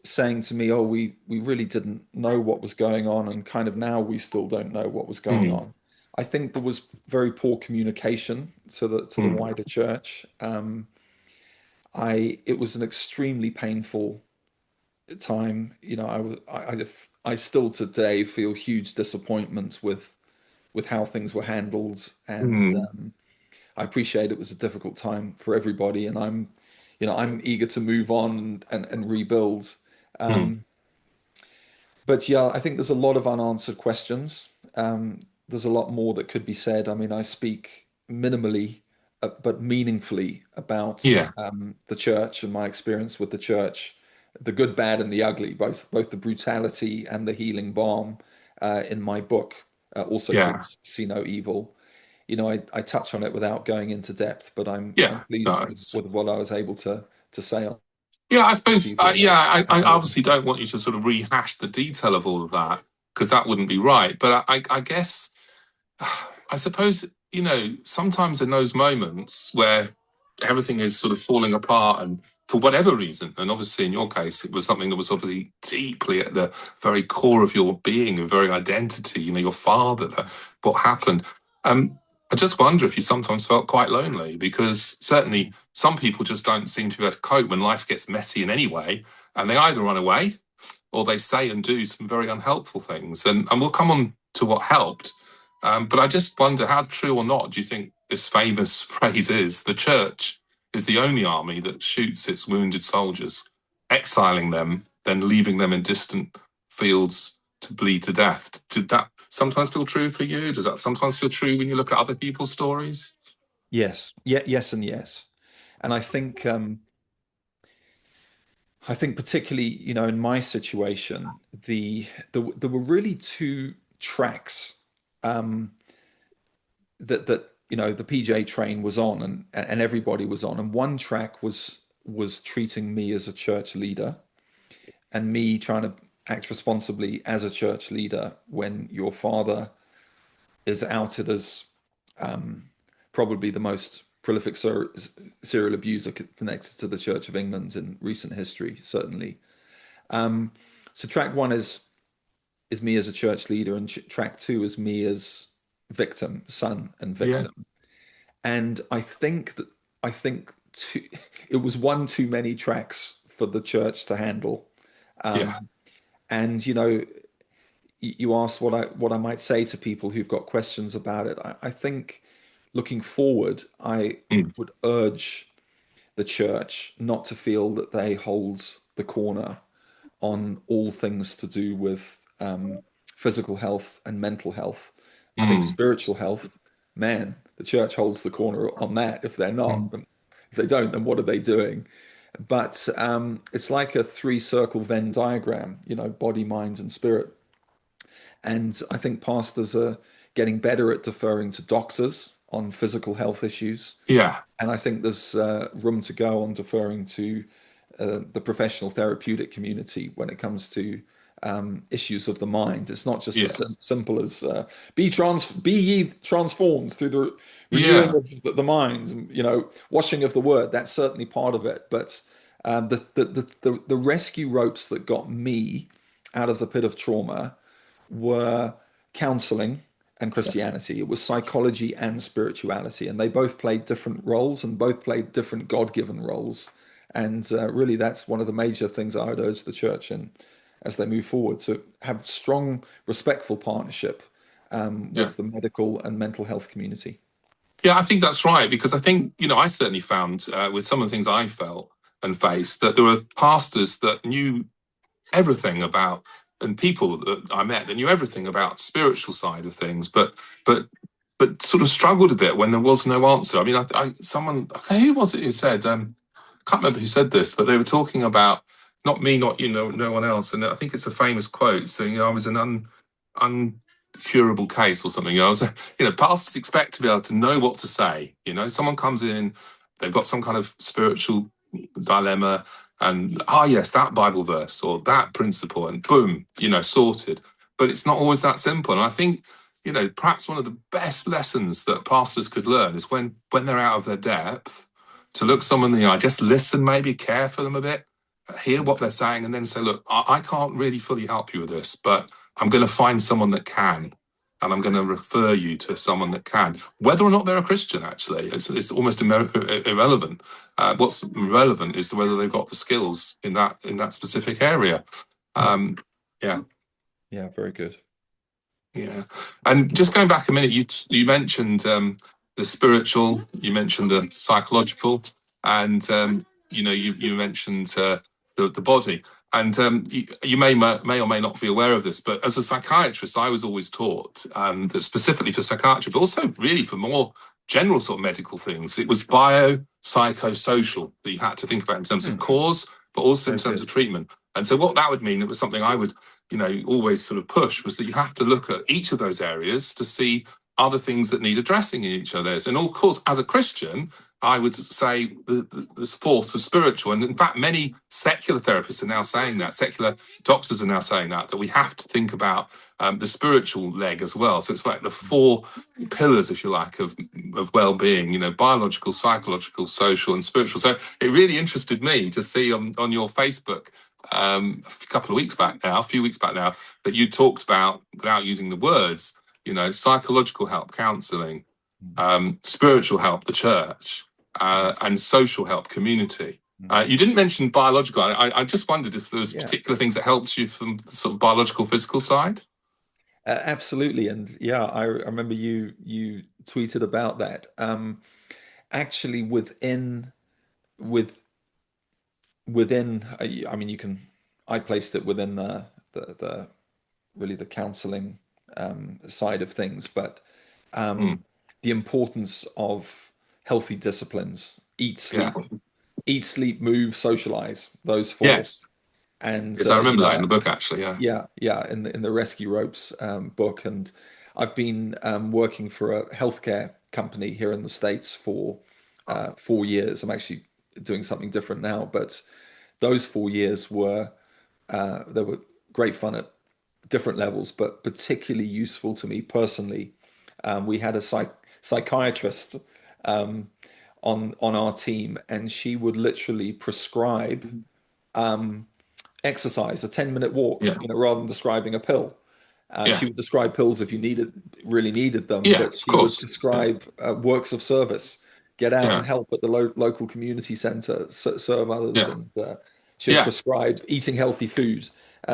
saying to me, "Oh, we really didn't know what was going on, and kind of now we still don't know what was going Mm, on." I think there was very poor communication to the mm, wider church. It was an extremely painful time. I still today feel huge disappointment with how things were handled, and mm, I appreciate it was a difficult time for everybody, and I'm eager to move on and rebuild. mm. But yeah, I think there's a lot of unanswered questions. There's a lot more that could be said. I mean, I speak minimally, but meaningfully about Yeah, the church and my experience with the church, the good, bad, and the ugly, both the brutality and the healing balm, in my book, also called yeah, See No Evil. I touch on it without going into depth, but I'm yeah. pleased No, with what I was able to say on yeah, I suppose. TV Yeah, I about it. obviously don't want you to sort of rehash the detail of all of that because that wouldn't be right. But I guess, I suppose, sometimes in those moments where everything is sort of falling apart and for whatever reason, and obviously in your case, it was something that was obviously deeply at the very core of your being, your very identity, your father, what happened. I just wonder if you sometimes felt quite lonely because certainly some people just don't seem to be able to cope when life gets messy in any way, and they either run away or they say and do some very unhelpful things. And we'll come on to what helped. But I just wonder how true or not do you think this famous phrase is? The church is the only army that shoots its wounded soldiers, exiling them, then leaving them in distant fields to bleed to death. Did that sometimes feel true for you? Does that sometimes feel true when you look at other people's stories? Yes, yeah, yes, and yes. And I think I think particularly, in my situation, there were really two tracks um, that the PJ train was on, and everybody was on, and one track was treating me as a church leader, and me trying to act responsibly as a church leader when your father is outed as probably the most prolific serial abuser connected to the Church of England in recent history, certainly. So track one is me as a church leader, and track two is me as victim, son, and Yeah, victim. And I think too, it was one too many tracks for the church to handle. yeah, And you asked what I might say to people who've got questions about it. I think looking forward, I mm, would urge the church not to feel that they hold the corner on all things to do with physical health and mental health. I think mm, spiritual health, man, the church holds the corner on that. If they're not, mm. then, if they don't, then what are they doing? But it's like a three-circle Venn diagram, body, mind, and spirit. And I think pastors are getting better at deferring to doctors on physical health issues. Yeah, And I think there's room to go on deferring to the professional therapeutic community when it comes to issues of the mind. It's not just yeah, as simple as be ye transformed through the renewing yeah, of the mind, washing of the word. That's certainly part of it. But the rescue ropes that got me out of the pit of trauma were counseling and Christianity. It was psychology and spirituality, and they both played different roles and both played different God-given roles. And really, that's one of the major things I would urge the church in as they move forward to have strong, respectful partnership yeah. with the medical and mental health community. Yeah, I think that's right because I think, I certainly found with some of the things I felt and faced that there were pastors that knew everything about, and people that I met that knew everything about spiritual side of things, but but sort of struggled a bit when there was no answer. I mean, someone, who was it who said, I can't remember who said this, but they were talking about not me, not you know, no one else, and I think it's a famous quote saying, I was an uncurable case or something. I was, pastors expect to be able to know what to say. Someone comes in, they've got some kind of spiritual dilemma, and yes, that Bible verse or that principle, and boom, sorted. But it's not always that simple. And I think, perhaps one of the best lessons that pastors could learn is when they're out of their depth, to look someone in the eye, just listen, maybe care for them a bit, hear what they're saying, and then say, look, I can't really fully help you with this, but I'm going to find someone that can. And I'm going to refer you to someone that can, whether or not they're a Christian. Actually, it's almost irrelevant. What's relevant is whether they've got the skills in that specific area. Um, yeah, Yeah, very good. yeah. And just going back a minute, you mentioned the spiritual, you mentioned the psychological, and you mentioned the body. And you may or may not be aware of this, but as a psychiatrist, I was always taught that specifically for psychiatry, but also really for more general sort of medical things, it was psychosocial that you had to think about in terms of Hmm, cause, but also in very terms good. of treatment. And so what that would mean, it was something I would always sort of push, was that you have to look at each of those areas to see other things that need addressing in each of those. And of course, as a Christian, I would say the fourth was spiritual. And in fact, many secular therapists are now saying that, secular doctors are now saying that we have to think about the spiritual leg as well. So it's like the four pillars, if you like, of well-being, biological, psychological, social, and spiritual. So it really interested me to see on your Facebook a couple of weeks back now, a few weeks back now, that you talked about, without using the words, psychological help, counselling, spiritual help, the church, and social help, community. You didn't mention biological. I just wondered if there was Yeah, particular things that helped you from the sort of biological, physical side. absolutely. And yeah, I remember you tweeted about that. Actually, with within I mean, I placed it within the really the counseling side of things, but Mm, the importance of healthy disciplines: eat, yeah, sleep, Eat, sleep, move, socialize. Those four. Yes. And Yes, I you remember know, that in the book actually. Yeah. yeah, in the Rescue Ropes book, and I've been working for a healthcare company here in the States for 4 years. I'm actually doing something different now, but those 4 years were they were great fun at different levels, but particularly useful to me personally. We had a psychiatrist um, on our team, and she would literally prescribe exercise, a 10-minute walk, Yeah. rather than describing a pill. Yeah. She would describe pills if you really needed them, Yeah. but Of she would course. Yeah. prescribe works of service. Get out and Yeah. help at the local community center, serve others, Yeah. and she would Yeah. prescribe eating healthy food.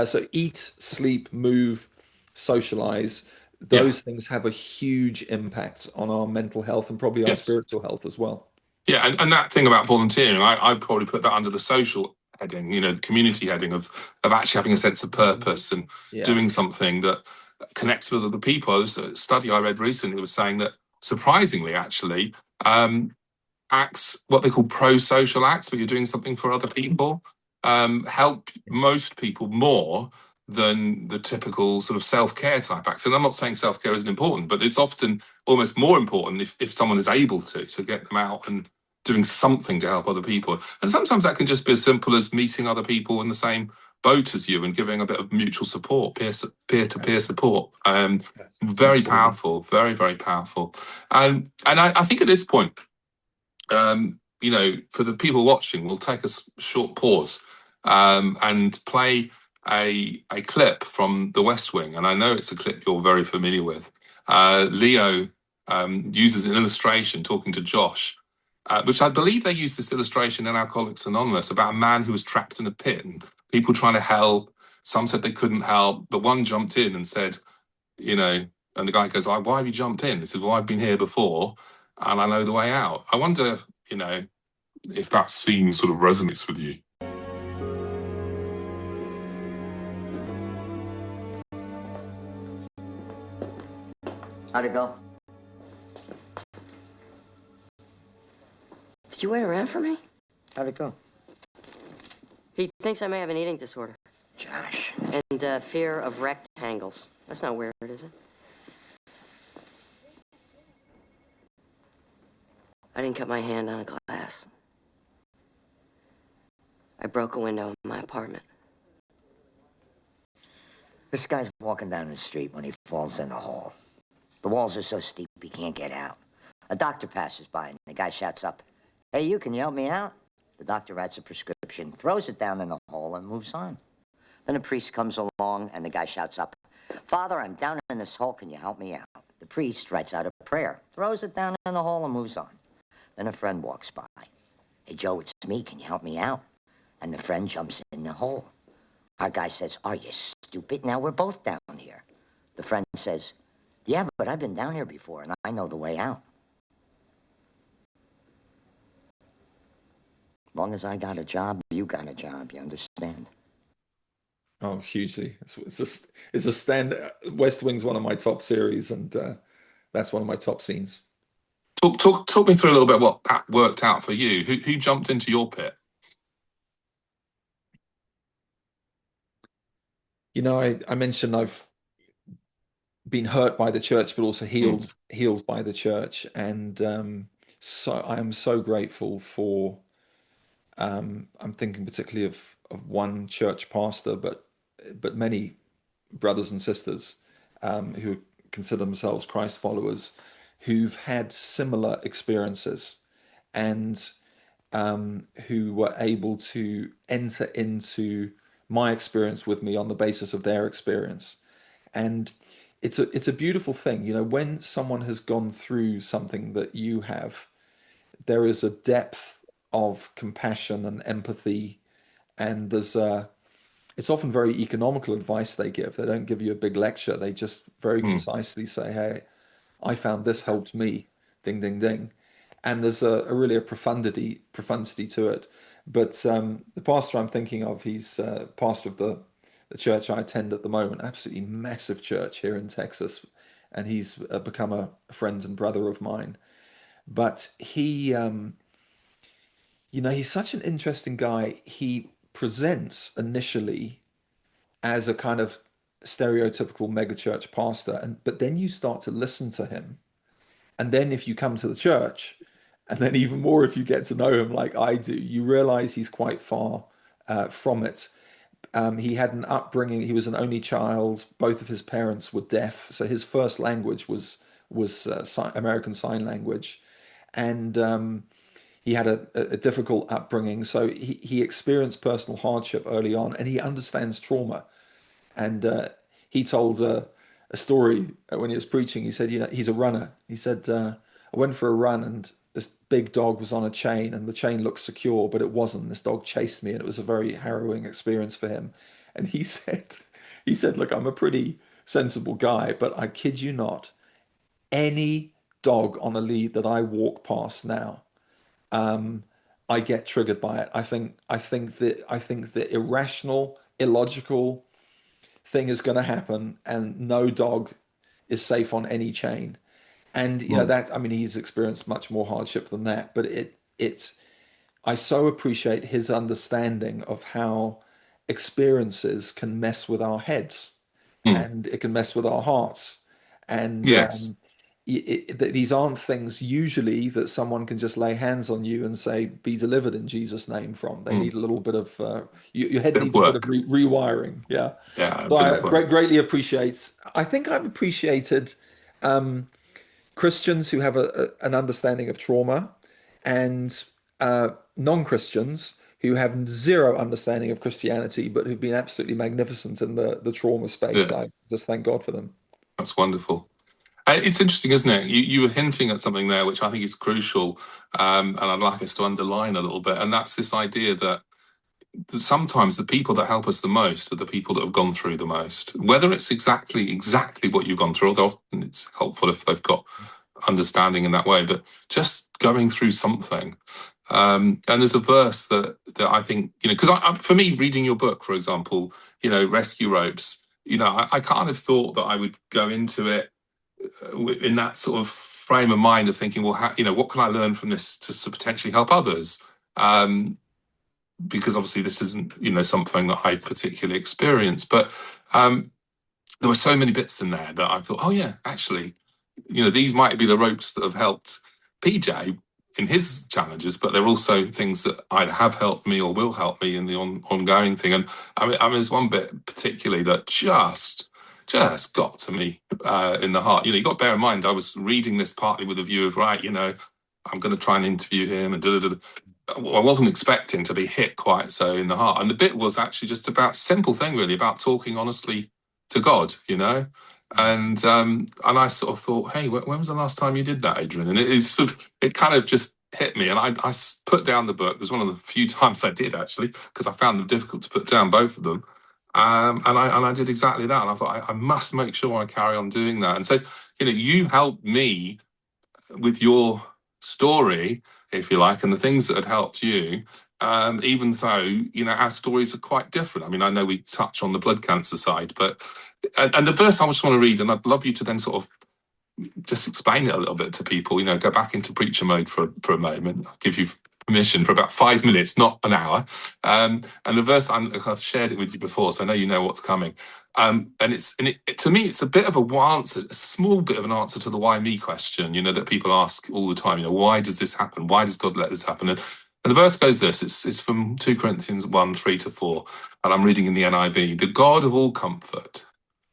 So eat, sleep, move, socialize. Yeah. Those things have a huge impact on our mental health and probably our Yes. spiritual health as well. Yeah, and that thing about volunteering, I'd probably put that under the social heading, community heading of actually having a sense of purpose and Yeah. doing something that connects with other people. There's a study I read recently was saying that surprisingly, actually, acts, what they call pro-social acts, where you're doing something for other people, help most people more than the typical sort of self-care type acts. And I'm not saying self-care isn't important, but it's often almost more important if someone is able to get them out and doing something to help other people. And sometimes that can just be as simple as meeting other people in the same boat as you and giving a bit of mutual support, peer-to-peer support. Very Absolutely. powerful, very, very powerful. And I think at this point, for the people watching, we'll take a short pause and play a clip from The West Wing. And I know it's a clip you're very familiar with. Leo uses an illustration talking to Josh, which I believe they used this illustration in Alcoholics Anonymous about a man who was trapped in a pit and people trying to help. Some said they couldn't help, but one jumped in and said, and the guy goes, "Why have you jumped in?" He said, "Well, I've been here before and I know the way out." I wonder, if that scene sort of resonates with you. How'd it go? Did you wait around for me? How'd it go? He thinks I may have an eating disorder. Josh. And fear of rectangles. That's not weird, is it? I didn't cut my hand on a glass. I broke a window in my apartment. This guy's walking down the street when he falls in the hole. The walls are so steep he can't get out. A doctor passes by and the guy shouts up, "Hey, can you help me out?" The doctor writes a prescription, throws it down in the hole, and moves on. Then a priest comes along and the guy shouts up, "Father, I'm down in this hole, can you help me out?" The priest writes out a prayer, throws it down in the hole, and moves on. Then a friend walks by. "Hey, Joe, it's me, can you help me out?" And the friend jumps in the hole. Our guy says, "Are you stupid? Now we're both down here." The friend says, "Yeah, but I've been down here before and I know the way out." As long as I got a job, you got a job, you understand? Oh, hugely. It's a stand. West Wing's one of my top series, and that's one of my top scenes. Talk me through a little bit what that worked out for you. Who jumped into your pit? I mentioned I've been hurt by the church, but also Mm, healed by the church, and so I am so grateful for. I'm thinking particularly of one church pastor, but many brothers and sisters who consider themselves Christ followers, who've had similar experiences, and who were able to enter into my experience with me on the basis of their experience. And it's a beautiful thing, when someone has gone through something that you have, there is a depth of compassion and empathy, and it's often very economical advice they give. They don't give you a big lecture. They just very mm, concisely say, "Hey, I found this helped me, ding, ding, ding." And there's a really a profundity to it. But the pastor I'm thinking of, he's pastor of the church I attend at the moment, absolutely massive church here in Texas, and he's become a friend and brother of mine. But He's such an interesting guy. He presents initially as a kind of stereotypical megachurch pastor, but then you start to listen to him, and then if you come to the church, and then even more if you get to know him like I do, you realize he's quite far from it. He had an upbringing. He was an only child. Both of his parents were deaf, so his first language was American Sign Language, and he had a difficult upbringing. So he experienced personal hardship early on, and he understands trauma. And he told a story when he was preaching. He said, he's a runner. He said, I went for a run and this big dog was on a chain and the chain looked secure, but it wasn't. This dog chased me and it was a very harrowing experience for him. And he said, look, I'm a pretty sensible guy, but I kid you not, any dog on a lead that I walk past now, I get triggered by it. I think the irrational, illogical thing is going to happen, and no dog is safe on any chain. And Mm, that, I mean, he's experienced much more hardship than that, but it's I so appreciate his understanding of how experiences can mess with our heads mm. and it can mess with our hearts. And Yes. these aren't things usually that someone can just lay hands on you and say, be delivered in Jesus' name from. They Mm. need a little bit of, your head Bit of needs a bit of work. rewiring. Yeah. Yeah, a So bit I of work. greatly appreciate, I think I've appreciated Christians who have an understanding of trauma and non-Christians who have zero understanding of Christianity, but who've been absolutely magnificent in the trauma space. Good. I just thank God for them. That's wonderful. It's interesting, isn't it? You were hinting at something there, which I think is crucial, and I'd like us to underline a little bit, and that's this idea that sometimes the people that help us the most are the people that have gone through the most. Whether it's exactly what you've gone through, although often it's helpful if they've got understanding in that way, but just going through something. And there's a verse that I think, because for me, reading your book, for example, Rescue Ropes, I kind of thought that I would go into it in that sort of frame of mind of thinking, well, what can I learn from this to potentially help others? Um, because obviously this isn't, something that I've particularly experienced, but there were so many bits in there that I thought, oh yeah, actually, these might be the ropes that have helped PJ in his challenges, but they're also things that either have helped me or will help me in the ongoing thing. And there's one bit particularly that just got to me in the heart. You got to bear in mind, I was reading this partly with a view of, right, I'm going to try and interview him and I wasn't expecting to be hit quite so in the heart. And the bit was actually just about simple thing, really, about talking honestly to God, and I sort of thought, hey, when was the last time you did that, Adrian? And it kind of just hit me, and I put down the book. It was one of the few times I did, actually, because I found them difficult to put down, both of them. And I did exactly that, and I thought I must make sure I carry on doing that. And so, you helped me with your story, if you like, and the things that had helped you, even though, our stories are quite different. I mean, I know we touch on the blood cancer side, but, and the verse I just want to read, and I'd love you to then sort of just explain it a little bit to people, go back into preacher mode for a moment. I'll give you permission for about 5 minutes, not an hour. And the verse, I've shared it with you before, so I know you know what's coming. And to me, it's a bit of a small bit of an answer to the why me question, that people ask all the time. Why does this happen? Why does God let this happen? And the verse goes this, it's from 2 Corinthians 1, 3-4, and I'm reading in the NIV. The God of all comfort,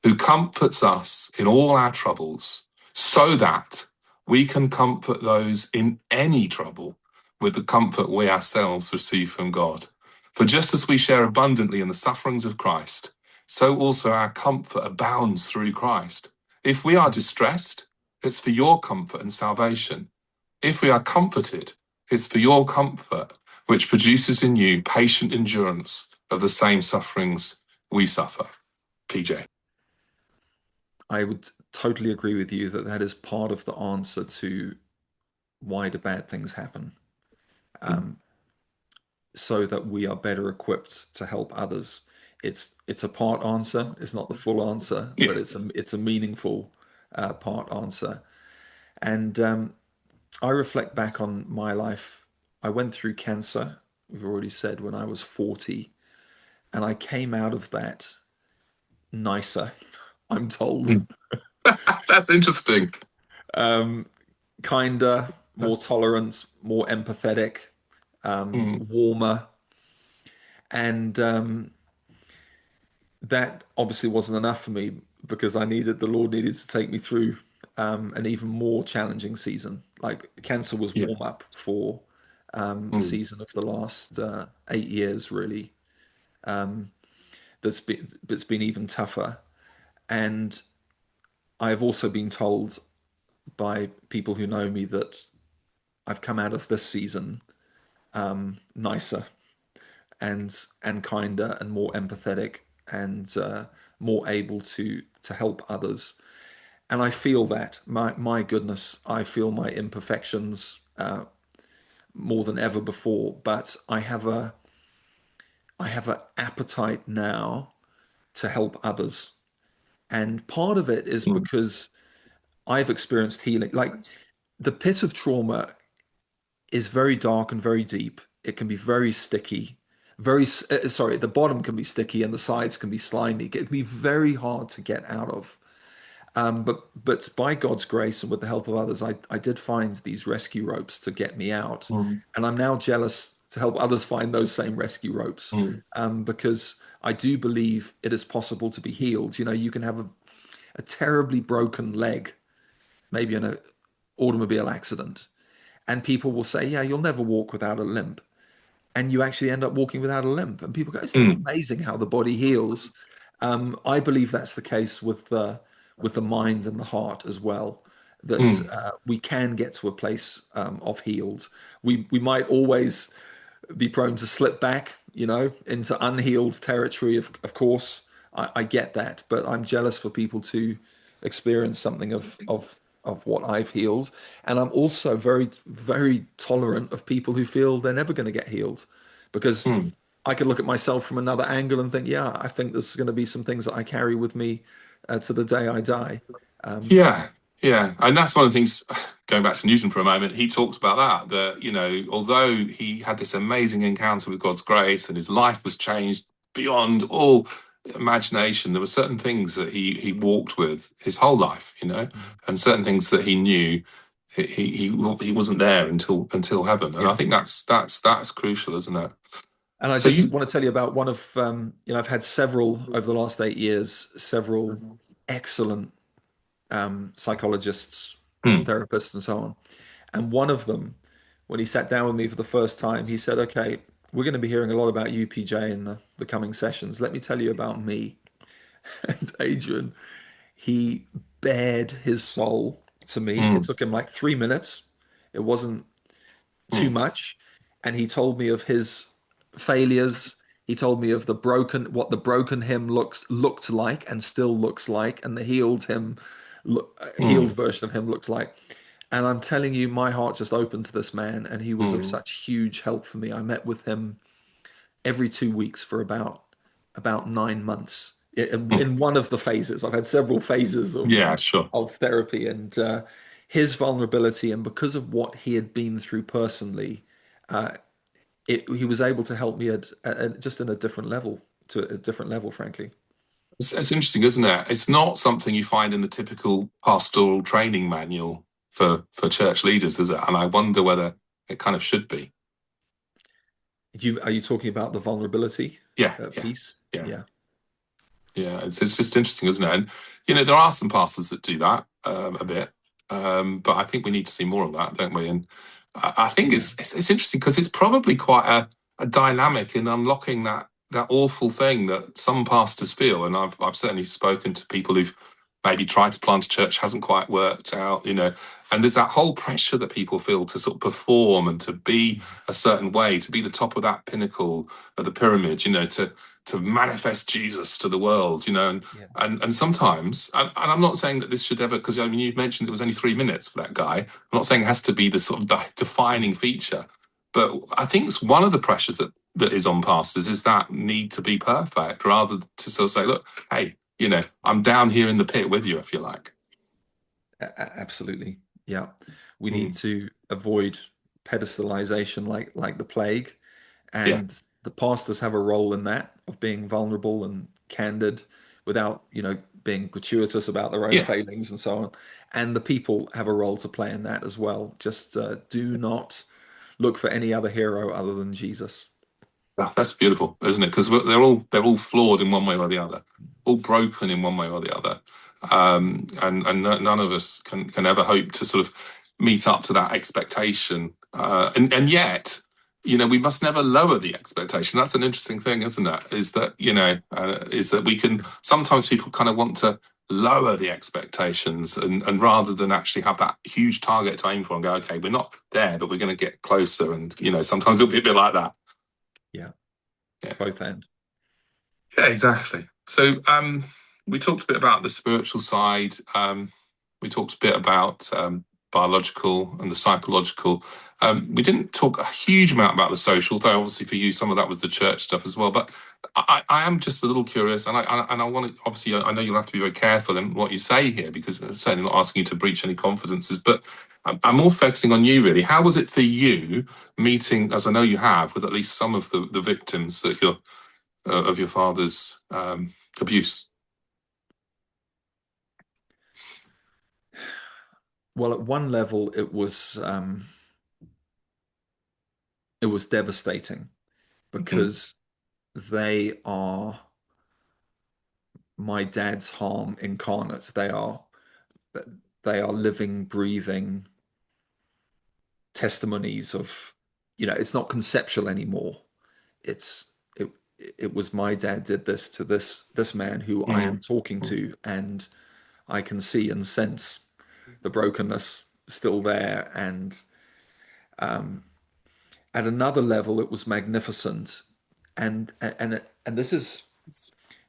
who comforts us in all our troubles, so that we can comfort those in any trouble with the comfort we ourselves receive from God. For just as we share abundantly in the sufferings of Christ, so also our comfort abounds through Christ. If we are distressed, it's for your comfort and salvation. If we are comforted, it's for your comfort, which produces in you patient endurance of the same sufferings we suffer. PJ. I would totally agree with you that that is part of the answer to why do bad things happen, so that we are better equipped to help others. It's a part answer. It's not the full answer, but Yes. it's a meaningful part answer. And I reflect back on my life I went through cancer, we've already said, when I was 40, and I came out of that nicer, I'm told. Mm. That's interesting. Kinder, more tolerant, more empathetic, Mm. warmer. And that obviously wasn't enough for me because the Lord needed to take me through an even more challenging season. Like cancer was Yeah. warm up for a Mm. season of the last 8 years, really. That's been even tougher. And I've also been told by people who know me that I've come out of this season nicer and kinder and more empathetic and more able to help others. And I feel that my goodness, I feel my imperfections more than ever before. But I have an appetite now to help others, and part of it is Mm. because I've experienced healing. Like the pit of trauma is very dark and very deep. It can be very sticky. Sorry, the bottom can be sticky and the sides can be slimy. It can be very hard to get out of. But by God's grace and with the help of others, I did find these rescue ropes to get me out. Mm. And I'm now jealous to help others find those same rescue ropes, Mm. because I do believe it is possible to be healed. You know, you can have a terribly broken leg, maybe in an automobile accident, and people will say, yeah, you'll never walk without a limp. And you actually end up walking without a limp. And people go, isn't that Mm. amazing how the body heals? I believe that's the case with the mind and the heart as well. That Mm. we can get to a place of healed. We might always be prone to slip back, into unhealed territory. Of course, I get that, but I'm jealous for people to experience something of what I've healed, and I'm also very very tolerant of people who feel they're never going to get healed, because Mm. I could look at myself from another angle and think, yeah, I think there's going to be some things that I carry with me to the day I die. Yeah, yeah, and that's one of the things. Going back to Newton for a moment, he talks about that although he had this amazing encounter with God's grace and his life was changed beyond all imagination, there were certain things that he walked with his whole life, and certain things that he knew he wasn't there until heaven, and I Yeah. think that's crucial, isn't it? And I So just you, want to tell you about one of, I've had several over the last 8 years, several excellent psychologists, Hmm. therapists, and so on. And one of them, when he sat down with me for the first time, he said, okay, we're going to be hearing a lot about you, PJ, in the coming sessions. Let me tell you about me. And Adrian, he bared his soul to me. It Hmm. took him like 3 minutes. It wasn't too Hmm. much. And he told me of his failures. He told me of what the broken him looked like and still looks like, and the healed Hmm. version of him looks like. And I'm telling you, my heart just opened to this man, and he was of Hmm. such huge help for me. I met with him every 2 weeks for about 9 months. Hmm. In one of the phases, I've had several phases of Yeah, sure. therapy, and his vulnerability, and because of what he had been through personally, he was able to help me just in a different level, frankly. It's interesting, isn't it? It's not something you find in the typical pastoral training manual for church leaders, is it? And I wonder whether it kind of should be. Are you talking about the vulnerability Yeah, yeah, piece? yeah, Yeah. yeah. It's just interesting, isn't it? And there are some pastors that do that a bit, but I think we need to see more of that, don't we? And I think Yeah. it's interesting because it's probably quite a dynamic in unlocking that awful thing that some pastors feel. And I've certainly spoken to people who've maybe tried to plant a church, hasn't quite worked out, and there's that whole pressure that people feel to sort of perform and to be a certain way, to be the top of that pinnacle of the pyramid, to manifest Jesus to the world, and Yeah. and sometimes, and I'm not saying that this should ever, because I mean you mentioned it was only 3 minutes for that guy. I'm not saying it has to be the sort of defining feature, but I think it's one of the pressures that is on pastors is that need to be perfect, rather to sort of say, look, hey, I'm down here in the pit with you, if you like. Absolutely. Yeah. We need Mm. to avoid pedestalization like the plague, Yeah. and the pastors have a role in that, of being vulnerable and candid without, being gratuitous about their own Yeah. failings and so on. And the people have a role to play in that as well. Just do not look for any other hero other than Jesus. Oh, that's beautiful, isn't it? Because they're all flawed in one way or the other, all broken in one way or the other, and none of us can ever hope to sort of meet up to that expectation. And yet, we must never lower the expectation. That's an interesting thing, isn't it? Is that we can sometimes people kind of want to lower the expectations and rather than actually have that huge target to aim for and go, okay, we're not there, but we're going to get closer. And sometimes it'll be a bit like that. Yeah, Yeah. both end. Yeah, exactly. So we talked a bit about the spiritual side. We talked a bit about biological and the psychological. We didn't talk a huge amount about the social, though obviously for you some of that was the church stuff as well. But I am just a little curious, and I want to, obviously I know you'll have to be very careful in what you say here because I'm certainly not asking you to breach any confidences. But I'm more focusing on you really. How was it for you meeting, as I know you have, with at least some of the victims that you're of your father's abuse? Well, at one level, it was devastating because they are my dad's harm incarnate. They are living, breathing testimonies of, it's not conceptual anymore. It's it it was my dad did this to this man who I am talking to, and I can see and sense the brokenness still there. And at another level, it was magnificent. And this is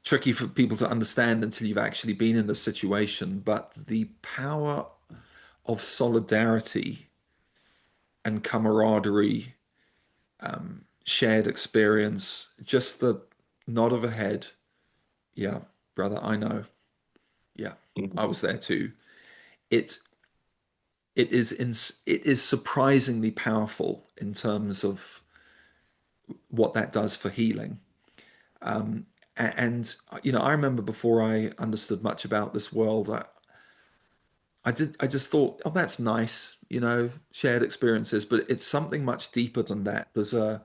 tricky for people to understand until you've actually been in the situation. But the power of solidarity and camaraderie, shared experience, just the nod of a head. Yeah, brother, I know. Yeah, I was there too. It it is surprisingly powerful in terms of what that does for healing. And I remember before I understood much about this world, I just thought, oh, that's nice, shared experiences, but it's something much deeper than that. There's an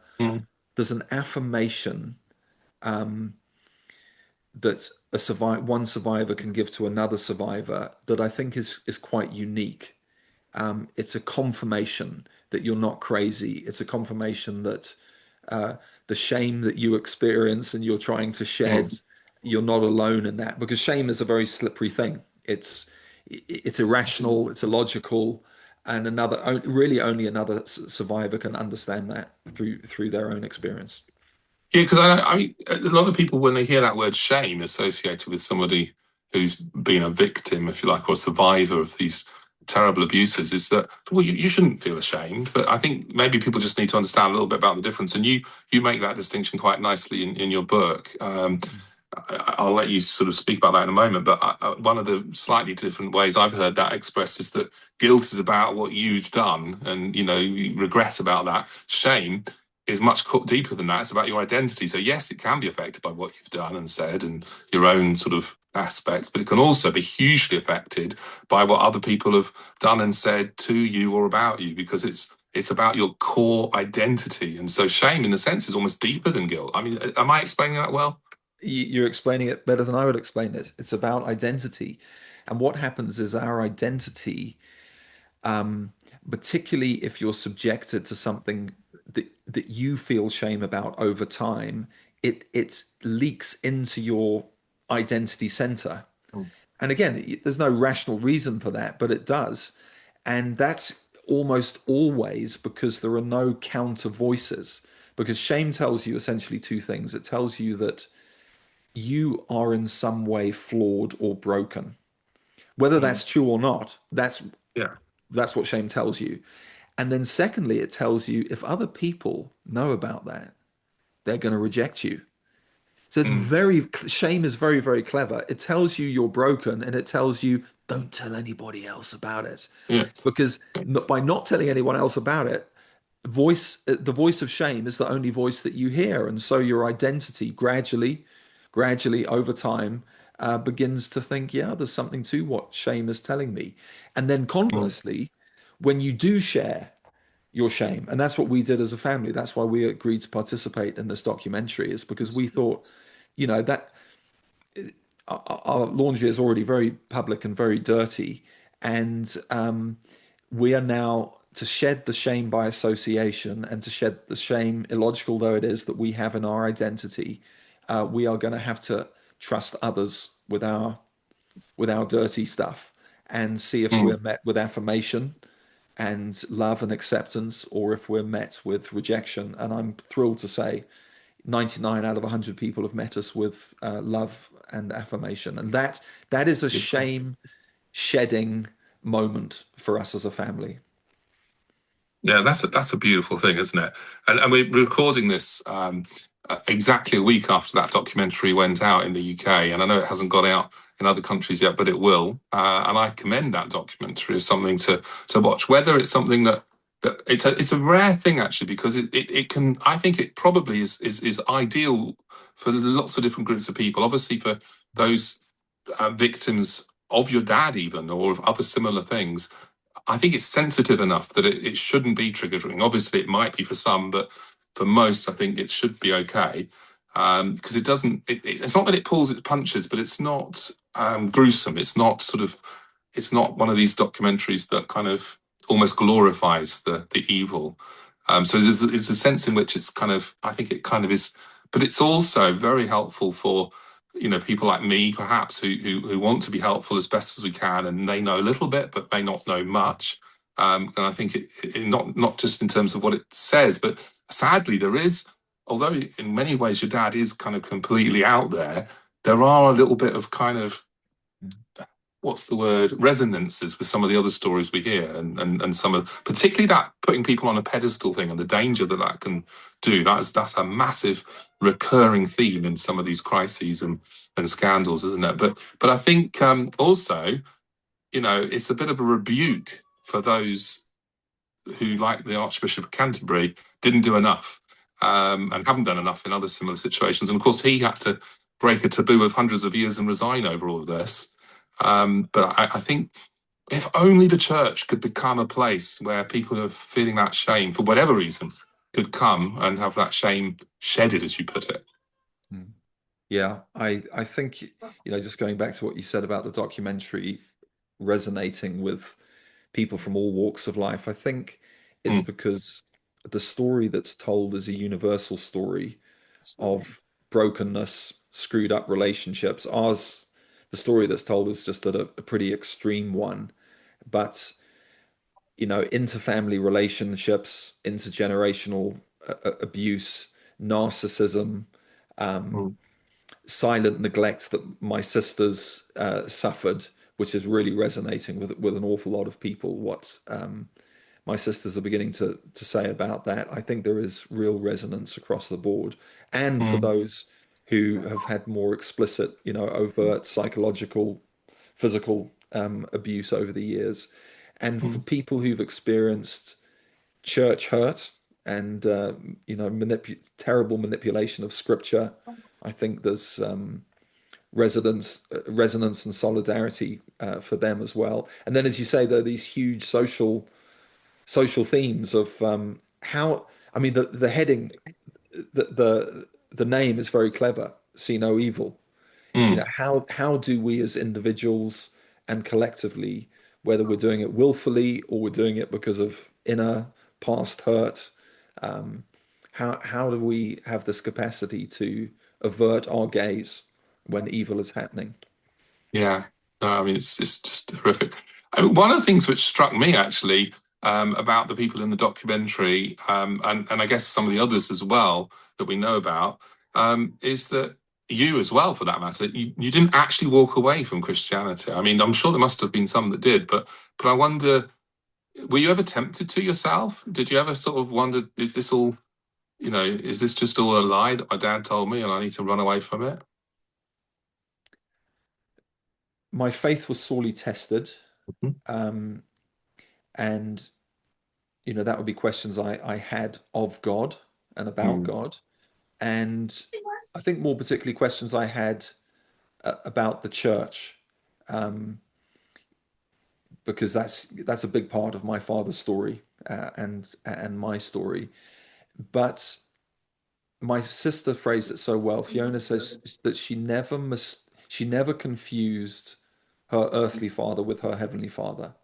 affirmation that one survivor can give to another survivor that I think is quite unique. It's a confirmation that you're not crazy. It's a confirmation that the shame that you experience and you're trying to shed, you're not alone in that, because shame is a very slippery thing. It's irrational, it's illogical, and really only another survivor can understand that through their own experience. Yeah, because I mean, a lot of people, when they hear that word shame associated with somebody who's been a victim, if you like, or a survivor of these terrible abuses, is that, well, you shouldn't feel ashamed. But I think maybe people just need to understand a little bit about the difference. And you make that distinction quite nicely in your book. I'll let you sort of speak about that in a moment. But one of the slightly different ways I've heard that expressed is that guilt is about what you've done and, you regret about that. Shame is much deeper than that. It's about your identity. So yes, it can be affected by what you've done and said and your own sort of aspects, but it can also be hugely affected by what other people have done and said to you or about you, because it's about your core identity. And so shame, in a sense, is almost deeper than guilt. I mean, am I explaining that well? You're explaining it better than I would explain it. It's about identity. And what happens is our identity, particularly if you're subjected to something that you feel shame about over time, it leaks into your identity center. And again, there's no rational reason for that, but it does. And that's almost always because there are no counter voices. Because shame tells you essentially two things. It tells you that you are in some way flawed or broken. Whether that's true or not, Yeah. that's what shame tells you. And then secondly, it tells you if other people know about that, they're going to reject you. So shame is very, very clever. It tells you you're broken and it tells you don't tell anybody else about it. Yeah. Because by not telling anyone else about it, the voice of shame is the only voice that you hear, and so your identity gradually over time begins to think, yeah, there's something to what shame is telling me. And then Mm. conversely, when you do share your shame, and that's what we did as a family, that's why we agreed to participate in this documentary, is because we thought, that our laundry is already very public and very dirty, and we are now to shed the shame by association and to shed the shame, illogical though it is, that we have in our identity. We are going to have to trust others with our dirty stuff and see if we're Mm. met with affirmation and love and acceptance, or if we're met with rejection. And I'm thrilled to say 99 out of 100 people have met us with love and affirmation. And that is a Beautiful. shame shedding moment for us as a family. Yeah, that's a beautiful thing, isn't it? And we're recording this exactly a week after that documentary went out in the UK, and I know it hasn't got out in other countries yet, but it will. And I commend that documentary as something to watch. Whether it's something that it's a rare thing actually, because it can, I think it probably is ideal for lots of different groups of people. Obviously for those victims of your dad even, or of other similar things. I think it's sensitive enough that it shouldn't be triggering. Obviously, it might be for some, but for most, I think it should be okay. Because it doesn't. It's not that it pulls its punches, but it's not gruesome. It's not sort of. It's not one of these documentaries that kind of almost glorifies the evil. So there's a sense in which it's kind of. I think it kind of is, but it's also very helpful for people like me, perhaps, who want to be helpful as best as we can, and they know a little bit, but may not know much. And I think it not just in terms of what it says, but sadly there is, although in many ways your dad is kind of completely out there, there are a little bit of kind of what's the word, resonances with some of the other stories we hear, and some of, particularly that putting people on a pedestal thing and the danger that can do. That's a massive recurring theme in some of these crises and scandals, isn't it? But I think also, it's a bit of a rebuke for those who, like the Archbishop of Canterbury, didn't do enough, and haven't done enough in other similar situations. And of course, he had to break a taboo of hundreds of years and resign over all of this. But I think if only the church could become a place where people are feeling that shame for whatever reason could come and have that shame shedded, as you put it. Yeah, I think, just going back to what you said about the documentary resonating with people from all walks of life, I think it's Mm. because the story that's told is a universal story of brokenness, screwed up relationships. Ours, the story that's told is just a pretty extreme one, but interfamily relationships, intergenerational abuse, narcissism, um, Mm. silent neglect that my sisters suffered, which is really resonating with an awful lot of people. What my sisters are beginning to say about that, I think there is real resonance across the board, and for Mm. those who have had more explicit, overt psychological, physical abuse over the years, and for Mm. people who've experienced church hurt and terrible manipulation of scripture. I think there's resonance and solidarity for them as well. And then, as you say, there are these huge social themes of how. I mean, the heading, the name is very clever. See no evil. Mm. How do we as individuals and collectively, whether we're doing it willfully or we're doing it because of inner past hurt, um, how do we have this capacity to avert our gaze when evil is happening? Yeah, no, I mean it's just horrific. I mean, one of the things which struck me actually about the people in the documentary, and I guess some of the others as well that we know about, is that you as well, for that matter, you didn't actually walk away from Christianity. I mean, I'm sure there must have been some that did, but I wonder, were you ever tempted to yourself? Did you ever sort of wonder, is this all, is this just all a lie that my dad told me and I need to run away from it? My faith was sorely tested, Mhm. and that would be questions I had of God and about Mm. God. And I think more particularly questions I had about the church, um, because that's a big part of my father's story, and my story. But my sister phrased it so well. Fiona says that she never confused her earthly father with her heavenly father.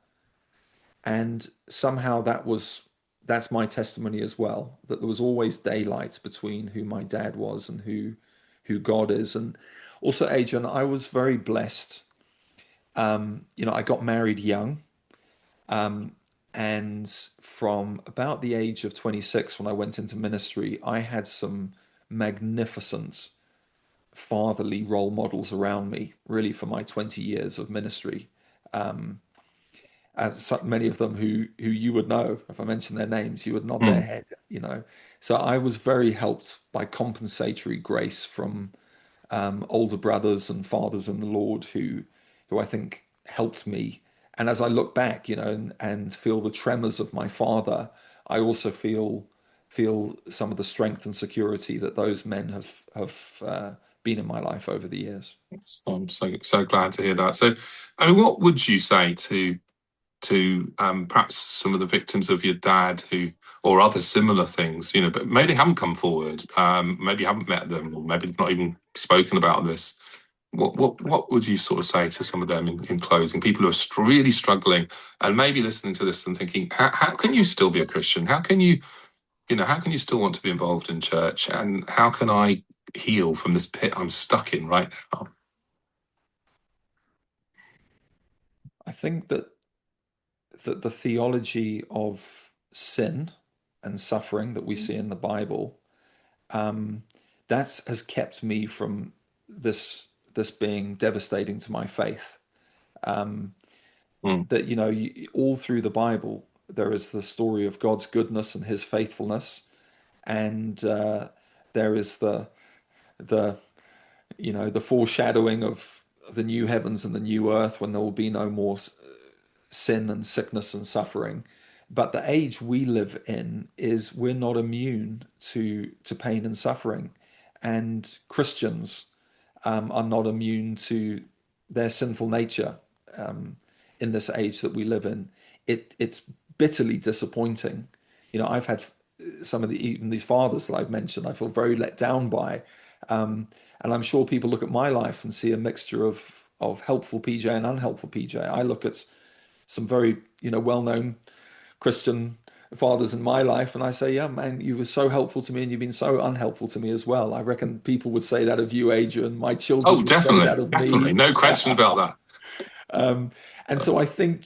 And somehow that's my testimony as well, that there was always daylight between who my dad was and who God is. And also, Adrian, I was very blessed. I got married young, and from about the age of 26 when I went into ministry, I had some magnificent fatherly role models around me, really, for my 20 years of ministry. So many of them who you would know, if I mention their names, you would nod their Mm. head. So I was very helped by compensatory grace from older brothers and fathers in the Lord who I think helped me. And as I look back, and feel the tremors of my father, I also feel some of the strength and security that those men have been in my life over the years. I'm so glad to hear that. So, I mean, what would you say to perhaps some of the victims of your dad who, or other similar things, but maybe they haven't come forward, maybe you haven't met them, or maybe they've not even spoken about this. What would you sort of say to some of them in closing? People who are really struggling and maybe listening to this and thinking, how can you still be a Christian? How can how can you still want to be involved in church? And how can I heal from this pit I'm stuck in right now? I think that the theology of sin and suffering that we see in the Bible, um, that has kept me from this being devastating to my faith. Um, Mm. that all through the Bible there is the story of God's goodness and His faithfulness, and there is the the foreshadowing of the new heavens and the new earth when there will be no more sin and sickness and suffering. But the age we live in is we're not immune to pain and suffering, and Christians are not immune to their sinful nature in this age that we live in. It's bitterly disappointing. I've had some of even these fathers that I've mentioned, I feel very let down by, and I'm sure people look at my life and see a mixture of helpful PJ and unhelpful PJ. I look at some very well-known Christian fathers in my life, and I say, yeah, man, you were so helpful to me, and you've been so unhelpful to me as well. I reckon people would say that of you, Adrian. My Oh, children would say that definitely, of definitely, me. no question about that. um, and so I think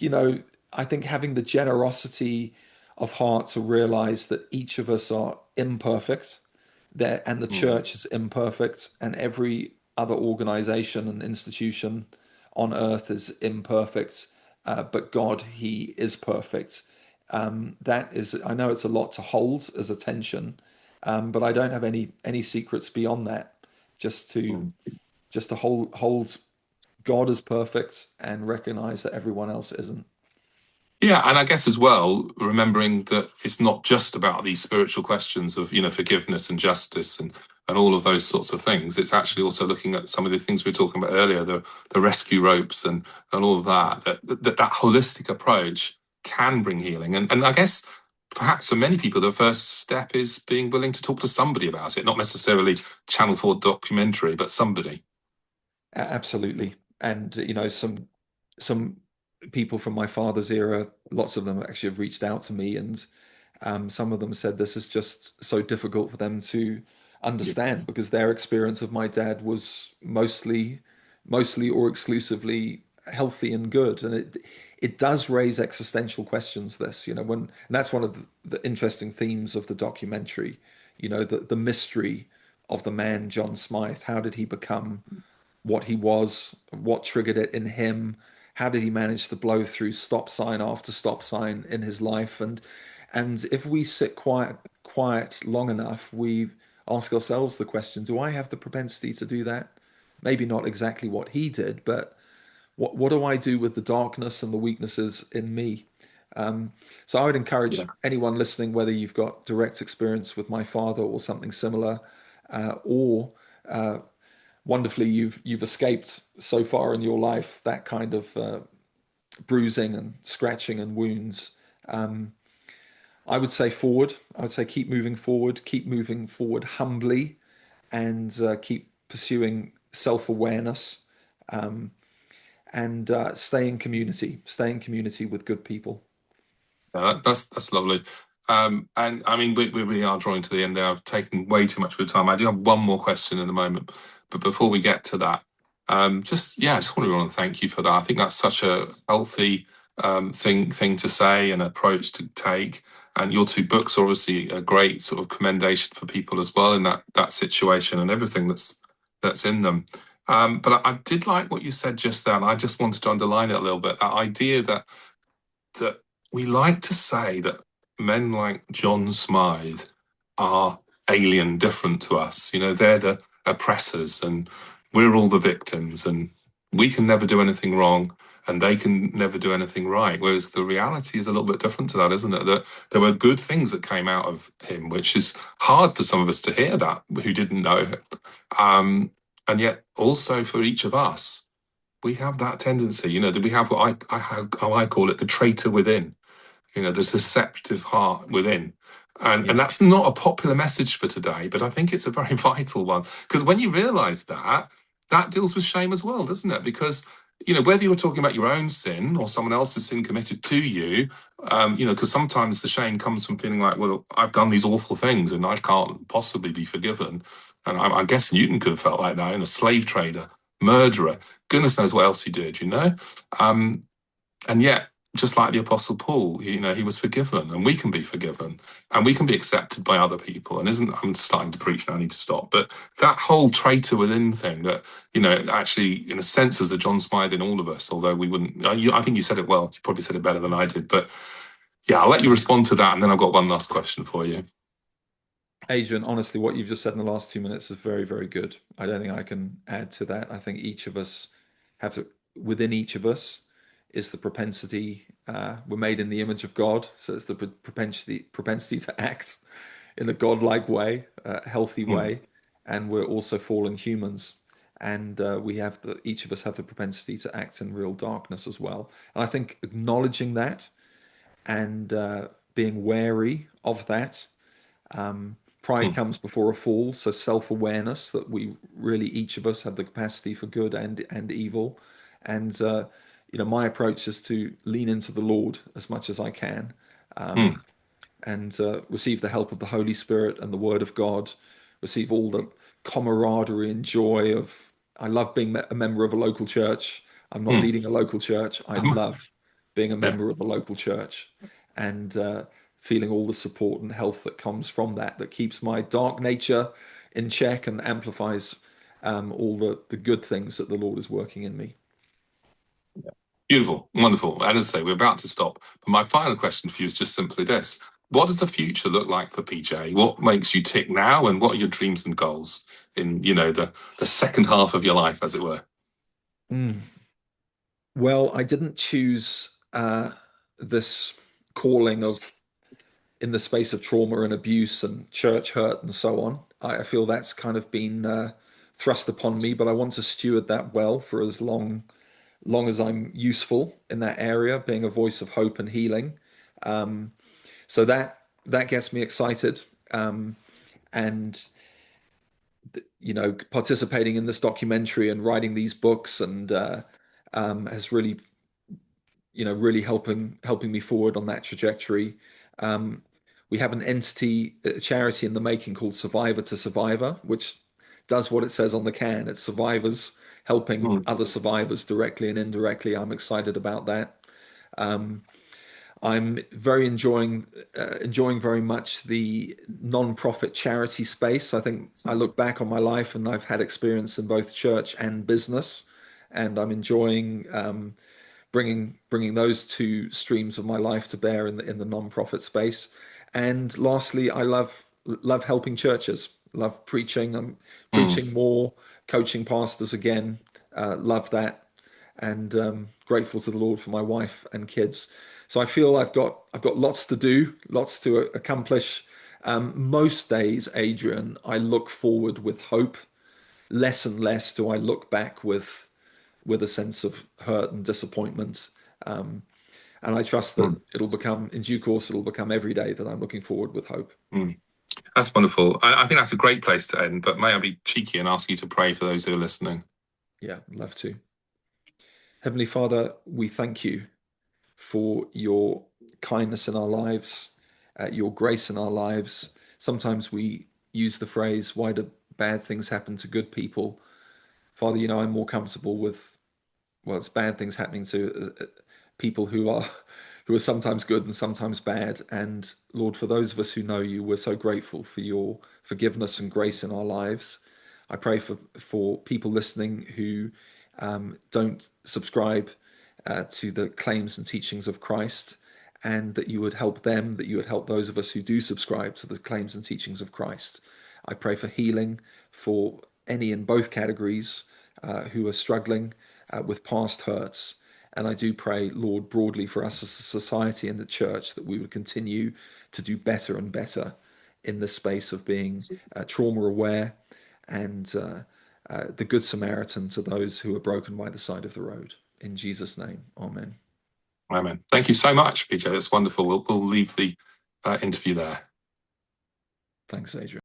having the generosity of heart to realize that each of us are imperfect, there, and the Mm. church is imperfect, and every other organization and institution on earth is imperfect, but God, He is perfect. That is, I know it's a lot to hold as a tension, but I don't have any secrets beyond that. Just to Mm. just to hold God as perfect and recognize that everyone else isn't. Yeah, and I guess as well, remembering that it's not just about these spiritual questions of, forgiveness and justice and all of those sorts of things. It's actually also looking at some of the things we were talking about earlier, the rescue ropes and all of that, that holistic approach can bring healing. And I guess perhaps for many people, the first step is being willing to talk to somebody about it, not necessarily Channel 4 documentary, but somebody. Absolutely. And some people from my father's era, lots of them actually have reached out to me, and some of them said this is just so difficult for them to Yeah. understand because their experience of my dad was mostly or exclusively healthy and good, and it does raise existential questions. This, and that's one of the interesting themes of the documentary. The mystery of the man John Smyth. How did he become what he was, what triggered it in him, how did he manage to blow through stop sign after stop sign in his life, and if we sit quiet long enough, we ask ourselves the question, do I have the propensity to do that? Maybe not exactly what he did, but what do I do with the darkness and the weaknesses in me? So I would encourage Yeah. anyone listening, whether you've got direct experience with my father or something similar, or wonderfully you've escaped so far in your life that kind of bruising and scratching and wounds. I would say forward. I would say keep moving forward humbly, and keep pursuing self-awareness, and stay in community with good people. Yeah, that's lovely. And I mean, we really are drawing to the end there. I've taken way too much of your time. I do have one more question in a moment, but before we get to that, I just want to thank you for that. I think that's such a healthy thing to say and approach to take. And your two books are obviously a great sort of commendation for people as well in that situation and everything that's in them. But I did like what you said just then. I just wanted to underline it a little bit. That idea that we like to say that men like John Smyth are alien, different to us. You know, they're the oppressors and we're all the victims and we can never do anything wrong and they can never do anything right. Whereas the reality is a little bit different to that, isn't it? That there were good things that came out of him, which is hard for some of us to hear that who didn't know him. And yet also for each of us, we have that tendency, you know, that we have what how I call it the traitor within. You know, there's deceptive heart within. And that's not a popular message for today, but I think it's a very vital one. Because when you realize that, that deals with shame as well, doesn't it? Because, you know, whether you're talking about your own sin or someone else's sin committed to you, you know, because sometimes the shame comes from feeling like, well, I've done these awful things and I can't possibly be forgiven. And I guess Newton could have felt like that, in a slave trader, murderer, goodness knows what else he did, you know? And yet, just like the Apostle Paul, you know, he was forgiven, and we can be forgiven, and we can be accepted by other people. And I'm starting to preach now, I need to stop. But that whole traitor within thing that, you know, actually, in a sense, is a John Smyth in all of us, although we wouldn't, I think you said it well. You probably said it better than I did. But yeah, I'll let you respond to that. And then I've got one last question for you. Adrian, honestly, what you've just said in the last 2 minutes is very, very good. I don't think I can add to that. I think each of us within each of us is the propensity. We're made in the image of God, so it's the propensity to act in a godlike way, a healthy way, and we're also fallen humans, and each of us have the propensity to act in real darkness as well. And I think acknowledging that and being wary of that. Pride comes before a fall, so self-awareness that we really, each of us, have the capacity for good and evil. And you know, my approach is to lean into the Lord as much as I can, and receive the help of the Holy Spirit and the Word of God, receive all the camaraderie and joy of. I love being a member of a local church. I'm not leading a local church. I love being a member of a local church, and feeling all the support and health that comes from that keeps my dark nature in check and amplifies all the good things that the Lord is working in me. Beautiful, wonderful. And as I say, we're about to stop. But my final question for you is just simply this. What does the future look like for PJ? What makes you tick now? And what are your dreams and goals in, you know, the second half of your life, as it were? Well, I didn't choose this calling of in the space of trauma and abuse and church hurt and so on. I feel that's kind of been thrust upon me, but I want to steward that well for as long as I'm useful in that area, being a voice of hope and healing. So that gets me excited, and you know, participating in this documentary and writing these books and has really, you know, really helping me forward on that trajectory. We have an entity, a charity in the making called Survivor to Survivor, which does what it says on the can. It's survivors helping other survivors directly and indirectly. I'm excited about that. I'm very enjoying very much the non-profit charity space. I think I look back on my life and I've had experience in both church and business, and I'm enjoying bringing those two streams of my life to bear in the non-profit space. And lastly, I love helping churches. Love preaching. I'm preaching more, coaching pastors again. Love that. and grateful to the Lord for my wife and kids. So I feel I've got lots to do, lots to accomplish. Most days, Adrian, I look forward with hope. Less and less do I look back with a sense of hurt and disappointment. And I trust that it'll become, in due course, it'll become every day that I'm looking forward with hope. That's wonderful. I think that's a great place to end, but may I be cheeky and ask you to pray for those who are listening? Yeah, I'd love to. Heavenly Father, we thank you for your kindness in our lives, your grace in our lives. Sometimes we use the phrase, why do bad things happen to good people? Father, you know, I'm more comfortable with, well, it's bad things happening to people who are sometimes good and sometimes bad. And Lord, for those of us who know you, we're so grateful for your forgiveness and grace in our lives. I pray for people listening who don't subscribe to the claims and teachings of Christ, and that you would help them, that you would help those of us who do subscribe to the claims and teachings of Christ. I pray for healing for any in both categories who are struggling with past hurts. And I do pray, Lord, broadly for us as a society and the church, that we would continue to do better and better in the space of being trauma aware and the Good Samaritan to those who are broken by the side of the road. In Jesus' name, amen. Amen. Thank you so much, PJ. That's wonderful. We'll leave the interview there. Thanks, Adrian.